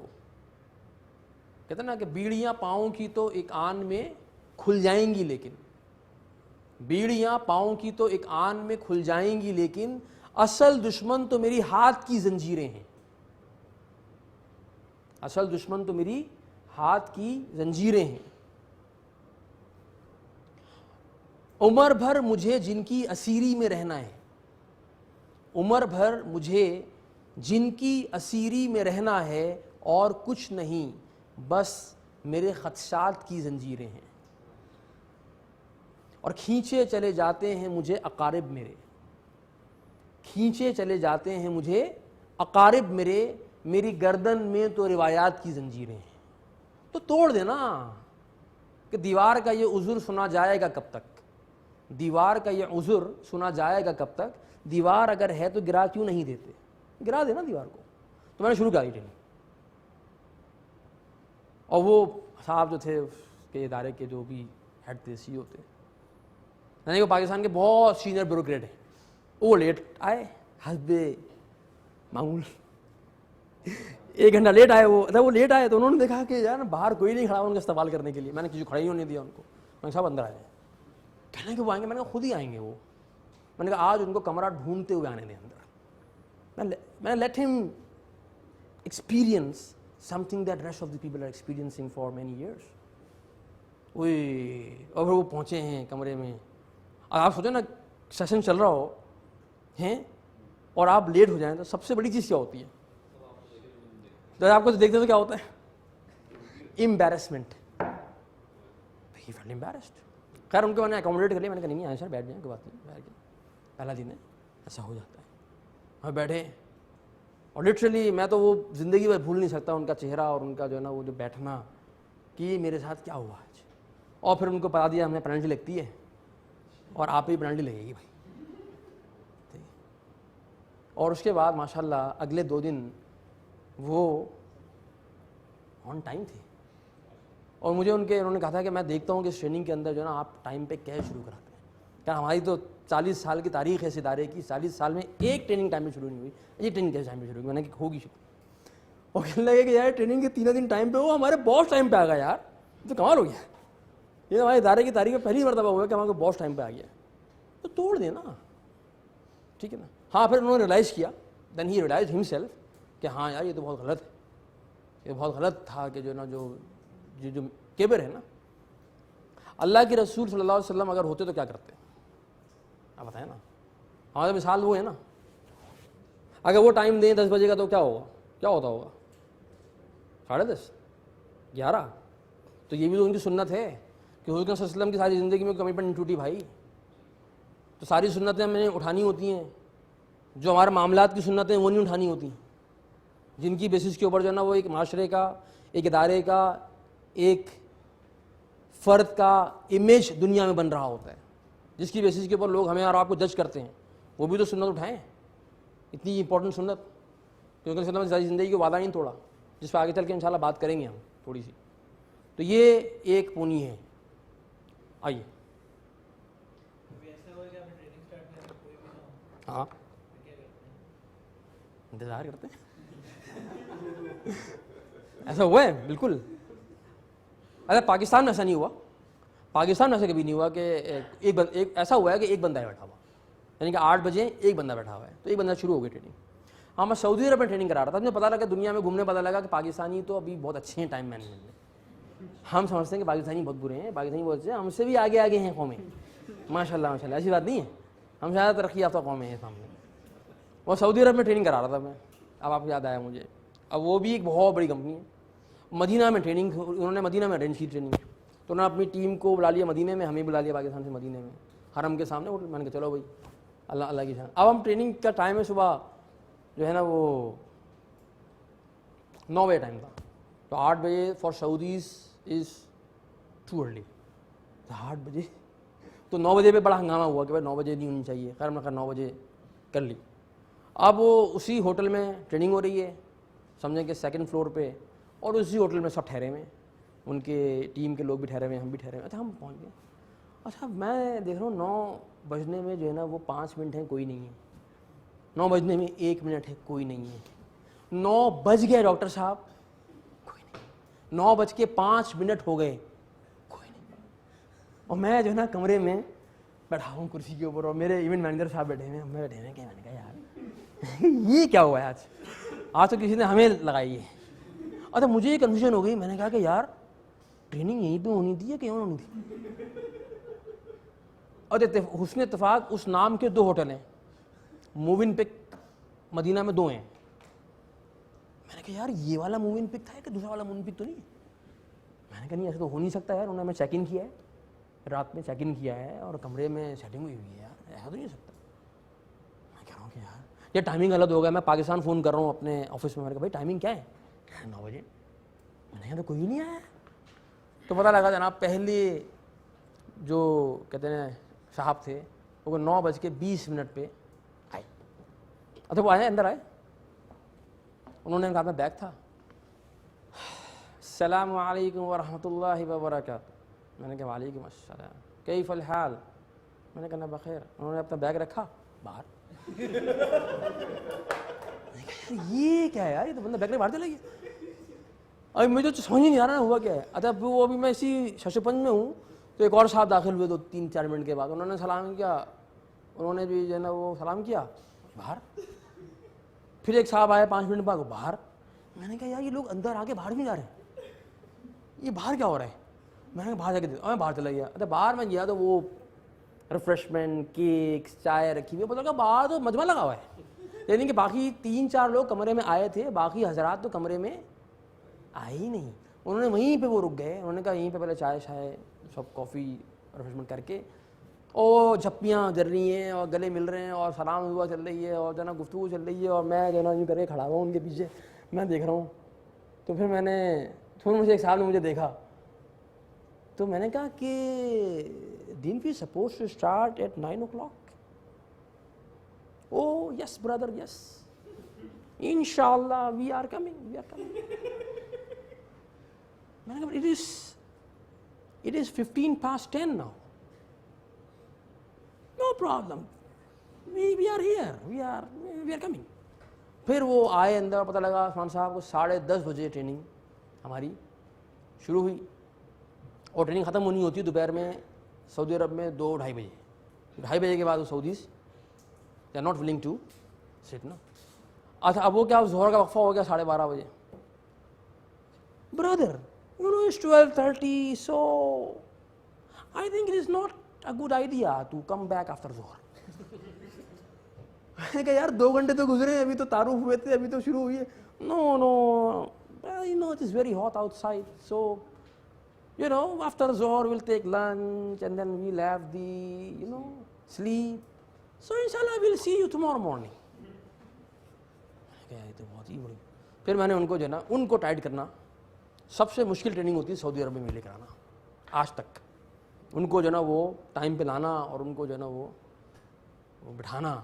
کہتے ہیں نا کہ بیڑیاں پاؤں کی تو ایک آن میں کھل جائیں گی، لیکن بیڑیاں پاؤں کی تو ایک آن میں کھل جائیں گی، لیکن اصل دشمن تو میری ہاتھ کی زنجیریں ہیں. اصل دشمن تو میری ہاتھ کی زنجیریں ہیں. عمر بھر مجھے جن کی اسیری میں رہنا ہے، عمر بھر مجھے جن کی اسیری میں رہنا ہے، اور کچھ نہیں بس میرے خدشات کی زنجیریں ہیں. اور کھینچے چلے جاتے ہیں مجھے اقارب میرے، کھینچے چلے جاتے ہیں مجھے اقارب میرے، میری گردن میں تو روایات کی زنجیریں ہیں. تو توڑ دینا کہ دیوار کا یہ عذر سنا جائے گا کب تک، دیوار کا یہ عذر سنا جائے گا کب تک. دیوار اگر ہے تو گرا کیوں نہیں دیتے، گرا دینا دیوار کو. تو میں نے شروع کیا ٹریننگ. اور وہ صاحب جو تھے اس کے ادارے کے جو بھی ہیڈ تھے، سی او تھے، یعنی وہ پاکستان کے بہت سینئر بیوروکریٹ ہیں، وہ لیٹ آئے حسب معمول. 1 گھنٹہ لیٹ آئے. وہ لیٹ آئے تو انہوں نے دیکھا کہ یار باہر کوئی نہیں کھڑا ان کا استقبال کرنے کے لیے. میں نے کسی کھڑا ہی ہونے دیا ان کو. میں نے صاحب اندر آئے. کہنے کہ وہ آئیں گے. میں نے کہا خود ہی آئیں گے وہ. میں نے کہا آج ان کو کمرہ ڈھونڈتے ہوئے آنے دیں اندر. میں نے لیٹ ہم experience something that rest of the people are experiencing for many years. اور وہ پہنچے ہیں کمرے میں. اور آپ سوچیں نا سیشن چل رہا ہو ہیں اور آپ لیٹ ہو جائیں تو سب سے بڑی چیز کیا ہوتی ہے؟ جب آپ کو دیکھتے تو کیا ہوتا ہے؟ امبیرسمنٹ. He felt embarrassed. خیر ان کو میں نے اکوموڈیٹ کر لیا. میں نے کہا نہیں آئے سر بیٹھ جائیں، کوئی بات نہیں بیٹھ جائیں، پہلا دن ہے ایسا ہو جاتا ہے. ہم بیٹھے اور لٹرلی میں تو وہ زندگی میں بھول نہیں سکتا ان کا چہرہ اور ان کا جو ہے نا وہ جو بیٹھنا کہ میرے ساتھ کیا ہوا آج. اور پھر ان کو بتا دیا ہم نے پینلٹی لگتی ہے. اور آپ پہ پینلٹی لگے گی بھائی. اور اس کے بعد ماشاءاللہ اگلے 2 دن وہ آن ٹائم تھے. اور مجھے انہوں نے کہا تھا کہ میں دیکھتا ہوں کہ اس ٹریننگ کے اندر جو ہے نا آپ ٹائم پہ کیسے شروع کراتے ہیں. کیا ہماری تو 40 سال کی تاریخ ہے اس ادارے کی, 40 سال میں ایک ٹریننگ ٹائم پہ شروع نہیں ہوئی. یہ ٹریننگ کیسے ٹائم پہ شروع ہوئی؟ میں نے کہا ہوگی شروع. اور کہنے لگے کہ یار ٹریننگ کے 3 دن ٹائم پہ ہو, ہمارے باس ٹائم پہ آ گیا یار, تو کمال ہو گیا. یہ ہمارے ادارے کی تاریخ میں پہلی مرتبہ ہوا کہ ہمارے باس ٹائم پہ آ گیا. تو توڑ دیں نا, ٹھیک ہے نا. ہاں پھر انہوں نے ریلائز کیا, دین ہی ریلائز ہمسیلف کہ ہاں یار یہ تو بہت غلط ہے, یہ بہت غلط تھا کہ جو نا جو کبر ہے نا. اللہ کے رسول صلی اللہ علیہ وسلم اگر ہوتے تو کیا کرتے, آپ بتائیں نا. ہمارا مثال وہ ہے نا, اگر وہ ٹائم دیں 10 بجے کا تو کیا ہوگا, کیا ہوتا ہوگا 10:30 11. تو یہ بھی تو ان کی سنت ہے کہ حضور صلی اللہ علیہ وسلم کی ساری زندگی میں کمٹمنٹ نہیں ٹوٹی بھائی. تو ساری سنتیں ہمیں اٹھانی ہوتی ہیں, جو ہمارے معاملات کی سنتیں وہ نہیں اٹھانی ہوتی, جن کی بیسس کے اوپر جو ہے نا وہ ایک معاشرے کا, ایک ادارے کا, ایک فرد کا امیج دنیا میں بن رہا ہوتا ہے, جس کی بیسس کے اوپر لوگ ہمیں اور آپ کو جج کرتے ہیں. وہ بھی تو سنت اٹھائیں, اتنی امپورٹنٹ سنت, کیونکہ اس نے ساری زندگی کو وعدہ نہیں توڑا, جس پہ آگے چل کے انشاءاللہ بات کریں گے ہم تھوڑی سی. تو یہ ایک پونی ہے. آئیے. ہاں انتظار کرتے ہیں. ایسا ہوا ہے بالکل. اگر پاکستان میں ایسا نہیں ہوا, پاکستان میں ایسا کبھی نہیں ہوا کہ ایک ایسا ہوا ہے کہ ایک بندہ ہے بیٹھا ہوا, یعنی کہ 8 بجے ایک بندہ بیٹھا ہوا ہے, تو ایک بندہ شروع ہو گئی ٹریننگ. ہاں میں سعودی عرب میں ٹریننگ کرا رہا تھا, مجھے پتا لگا دنیا میں گھومنے پتا لگا کہ پاکستانی تو ابھی بہت اچھے ہیں ٹائم مینجمنٹ میں. ہم سمجھتے ہیں کہ پاکستانی بہت برے ہیں, پاکستانی بہت اچھے ہیں, ہم سے بھی آگے آگے ہیں قومیں, ماشاء اللہ ماشاء اللہ. ایسی بات نہیں ہے, ہم زیادہ ترقی یافتہ قومیں ہیں سامنے. وہ سعودی عرب میں ٹریننگ کرا رہا تھا میں, اب آپ کو یاد آیا مجھے. اب وہ بھی ایک بہت بڑی کمپنی ہے. مدینہ میں ٹریننگ, انہوں نے مدینہ میں ارینج کی ٹریننگ, تو انہوں نے اپنی ٹیم کو بلا لیا مدینہ میں, ہمیں بلا لیا پاکستان سے مدینہ میں, حرم کے سامنے. میں نے کہا چلو بھائی اللہ اللہ کی شان. اب ہم ٹریننگ کا ٹائم ہے صبح جو ہے نا وہ 9 بجے ٹائم تھا, تو 8 بجے for Saudis is too early. 8 بجے تو 9 بجے پہ بڑا ہنگامہ ہوا کہ بھائی 9 بجے نہیں ہونی چاہیے, خیر میں 9 بجے کر لی. اب وہ اسی ہوٹل میں ٹریننگ ہو رہی ہے, سمجھیں کہ 2nd فلور پہ, اور اسی ہوٹل میں سب ٹھہرے ہوئے ہیں, ان کے ٹیم کے لوگ بھی ٹھہرے ہوئے ہیں, ہم بھی ٹھہرے ہوئے. اچھا ہم پہنچ گئے. اچھا میں دیکھ رہا ہوں 9 بجنے میں جو ہے نا وہ 5 منٹ ہیں, کوئی نہیں ہے. 9 بجنے میں 1 منٹ ہے, کوئی نہیں ہے. 9 بج گئے ڈاکٹر صاحب, کوئی نہیں. 9 بج کے 5 منٹ ہو گئے, کوئی نہیں. اور میں جو ہے نا کمرے میں بیٹھا ہوں کرسی کے اوپر, اور میرے ایونٹ مینیجر صاحب بیٹھے ہوئے ہیں, میں بیٹھے ہوئے ہیں. کہ میں نے کہا یار یہ کیا ہوا ہے آج تو کسی نے ہمیں لگائی ہے. اچھا مجھے یہ کنفیوژن ہو گئی, میں نے کہا کہ یار ٹریننگ یہیں پہ ہونی تھی یا کہیں ہونی تھی. اور حسن اتفاق اس نام کے 2 ہوٹل ہیں, موون پک مدینہ میں 2 ہیں. میں نے کہا یار یہ والا موون پک تھا کہ دوسرا والا موون پک تو نہیں. میں نے کہا نہیں ایسا تو ہو نہیں سکتا یار, انہوں نے ہمیں چیک ان کیا ہے, رات میں چیک ان کیا ہے, اور کمرے میں سیٹنگ ہوئی ہوئی ہے یار, ایسا تو نہیں ہو سکتا. میں کہہ رہا ہوں کہ یار یہ ٹائمنگ غلط ہو گیا. میں پاکستان فون کر رہا ہوں اپنے آفس میں, میں نے کہا بھائی ٹائمنگ کیا ہے, 9 بجے. میں نے کہا تو کوئی نہیں آیا. تو پتہ لگا جناب پہلے جو کہتے ہیں صاحب تھے وہ 9:20 پہ آئے. اچھا وہ آئے, اندر آئے, انہوں نے کہا میں بیگ تھا, السلام علیکم ورحمۃ اللہ وبرکاتہ. میں نے کہا وعلیکم السلام, کیف الحال. میں نے کہا بخیر. انہوں نے اپنا بیگ رکھا باہر. یہ کیا ہے یار, یہ تو بندہ بیگ لے باہر چلا گیا. ابھی مجھے تو سمجھ ہی نہیں آ رہا ہوا کیا ہے. اچھا وہ ابھی میں اسی ششپنج میں ہوں, تو ایک اور صاحب داخل ہوئے 2-3-4 منٹ کے بعد. انہوں نے سلام کیا, انہوں نے بھی جو ہے نا وہ سلام کیا باہر. پھر ایک صاحب آئے 5 منٹ بعد, وہ باہر. میں نے کہا یار یہ لوگ اندر آ کے باہر بھی جا رہے ہیں, یہ باہر کیا ہو رہا ہے. میں نے کہا باہر جا کے دیکھا, میں باہر چلا گیا. اچھا باہر میں گیا تو وہ ریفریشمنٹ, کیکس, چائے رکھی ہوئی, پتہ لگا باہر تو مجمع لگا ہوا ہے. یعنی کہ باقی 3-4 لوگ کمرے میں آئے تھے, باقی حضرات تو کمرے میں آئے ہی نہیں. انہوں نے وہیں پہ وہ رک گئے. انہوں نے کہا یہیں پہ پہلے چائے شائے سب کافی ریفریشمنٹ کر کے, اور جھپیاں جل رہی ہیں, اور گلے مل رہے ہیں, اور سلام دعا چل رہی ہے, اور جو ہے نا گفتگو چل رہی ہے, اور میں جو ہے نا یوں کر کے کھڑا ہوا ہوں ان کے پیچھے, میں دیکھ رہا ہوں. تو پھر مجھے ایک صاحب نے مجھے دیکھا, تو میں نے کہا کہ didn't we supposed to start at 9 o'clock? Oh, yes, brother, yes. Inshallah, we are coming. میں نے کہا it is 15 past 10 now. No problem. We are here. We are coming. پھر وہ آئے اندر, پتہ لگا عثمان صاحب کو 10:30 بجے ٹریننگ ہماری شروع ہوئی, اور ٹریننگ ختم ہونی ہوتی ہے دوپہر میں سعودی عرب میں 2-2:30 بجے. 2:30 بجے کے بعد وہ Saudis they are not willing to sit نا. اچھا اب وہ کیا ظہر کا وقفہ ہو گیا 12:30 بجے. برادر you know it's 12:30, so I think it is not a good idea to come back after Zohar. میں نے کہا یار 2 گھنٹے تو گزرے ہیں, ابھی تو تعارف ہوئے تھے, ابھی تو شروع ہوئی ہے. No, you know it is very hot outside, so you know after Zohar we'll take lunch and then we'll have the sleep, so inshallah we'll see you tomorrow morning. یہ تو بہت ہی بڑی. پھر میں نے ان کو جو ہے نا ان کو ٹائٹ کرنا, سب سے مشکل ٹریننگ ہوتی ہے سعودی عرب میں لے کر آنا آج تک. ان کو جو ہے نا وہ ٹائم پہ لانا اور ان کو جو ہے نا وہ بٹھانا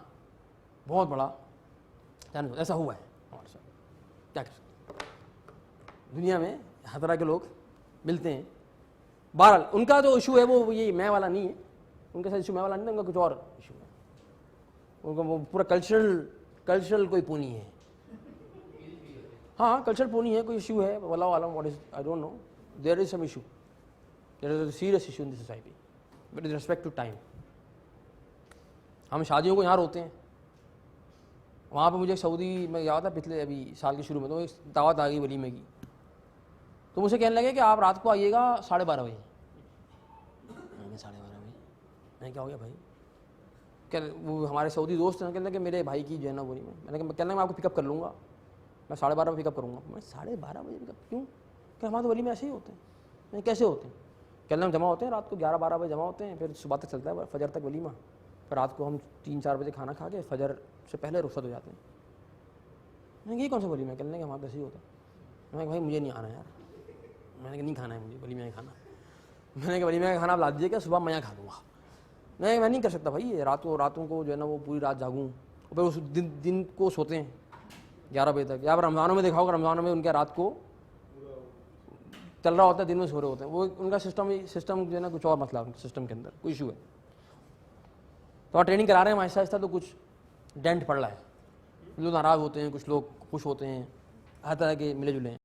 بہت بڑا ایسا ہوا ہے ہمارے ساتھ. کیا کر سکتے, دنیا میں ہر طرح کے لوگ ملتے ہیں. بہرحال ان کا جو ایشو ہے وہ یہ میں والا نہیں ہے, ان کے ساتھ ایشو میں والا نہیں ہے, ان کا کچھ اور ایشو ہے. ان کا وہ پورا کلچرل کوئی پونی ہے. ہاں کلچر پونی ہے, کوئی ایشو ہے, واللہ عالم what is, I don't know, there is some issue, there is a serious issue in the society with respect to time. ہم شادیوں کو یہاں روتے ہیں, وہاں پہ مجھے سعودی میں یاد تھا پچھلے ابھی سال کے شروع میں تو ایک دعوت آ گئی ولیمے کی, تو مجھے کہنے لگے کہ آپ رات کو آئیے گا 12:30 بجے. میں 12:30 بجے, میں کیا ہو گیا بھائی, کہ وہ ہمارے سعودی دوست ہیں, کہنے لگے کہ میرے بھائی کی جو ہے نا ولیمہ. میں نے کہا میں آپ کو پک اپ کر لوں گا, میں 12:30 بجے پک اپ کروں گا. میں 12:30 بجے پک اپ کیوں, کہ ہمارے تو ولیمے ایسے ہی ہوتے ہیں. میں کیسے ہوتے ہیں, کہنے ہم جمع ہوتے ہیں رات کو 11-12 بجے جمع ہوتے ہیں, پھر صبح تک چلتا ہے, فجر تک ولیمہ, پھر رات کو ہم 3-4 بجے کھانا کھا کے فجر سے پہلے رخصت ہو جاتے ہیں. میں نے کہا یہ کون سا ولیمہ ہے, کہنے کہ ہمارا ایسے ہی ہوتا ہے. میں نے کہا بھائی مجھے نہیں آنا یار, میں نے کہا نہیں کھانا ہے مجھے ولیمہ کا کھانا. میں نے کہا ولیمہ کا کھانا آپ لا دیجیے کہ صبح میں یہاں کھا لوں گا. میں نہیں کر سکتا بھائی, راتوں کو جو ہے نا وہ پوری رات جاگوں, اور پھر اس دن کو سوتے ہیں 11 بجے تک. یا پھر رمضانوں میں دیکھا ہوگا, رمضانوں میں ان کے رات کو چل رہا ہوتا ہے, دن میں سو رہے ہوتے ہیں. وہ ان کا سسٹم جو ہے نا کچھ اور مسئلہ ہے, ان کے سسٹم کے اندر کوئی ایشو ہے. تو آپ ٹریننگ کرا رہے ہیں آہستہ آہستہ, تو کچھ ڈینٹ پڑ رہا ہے. لوگ ناراض ہوتے ہیں, کچھ لوگ خوش ہوتے ہیں, ہر طرح کے ملے جلے ہیں.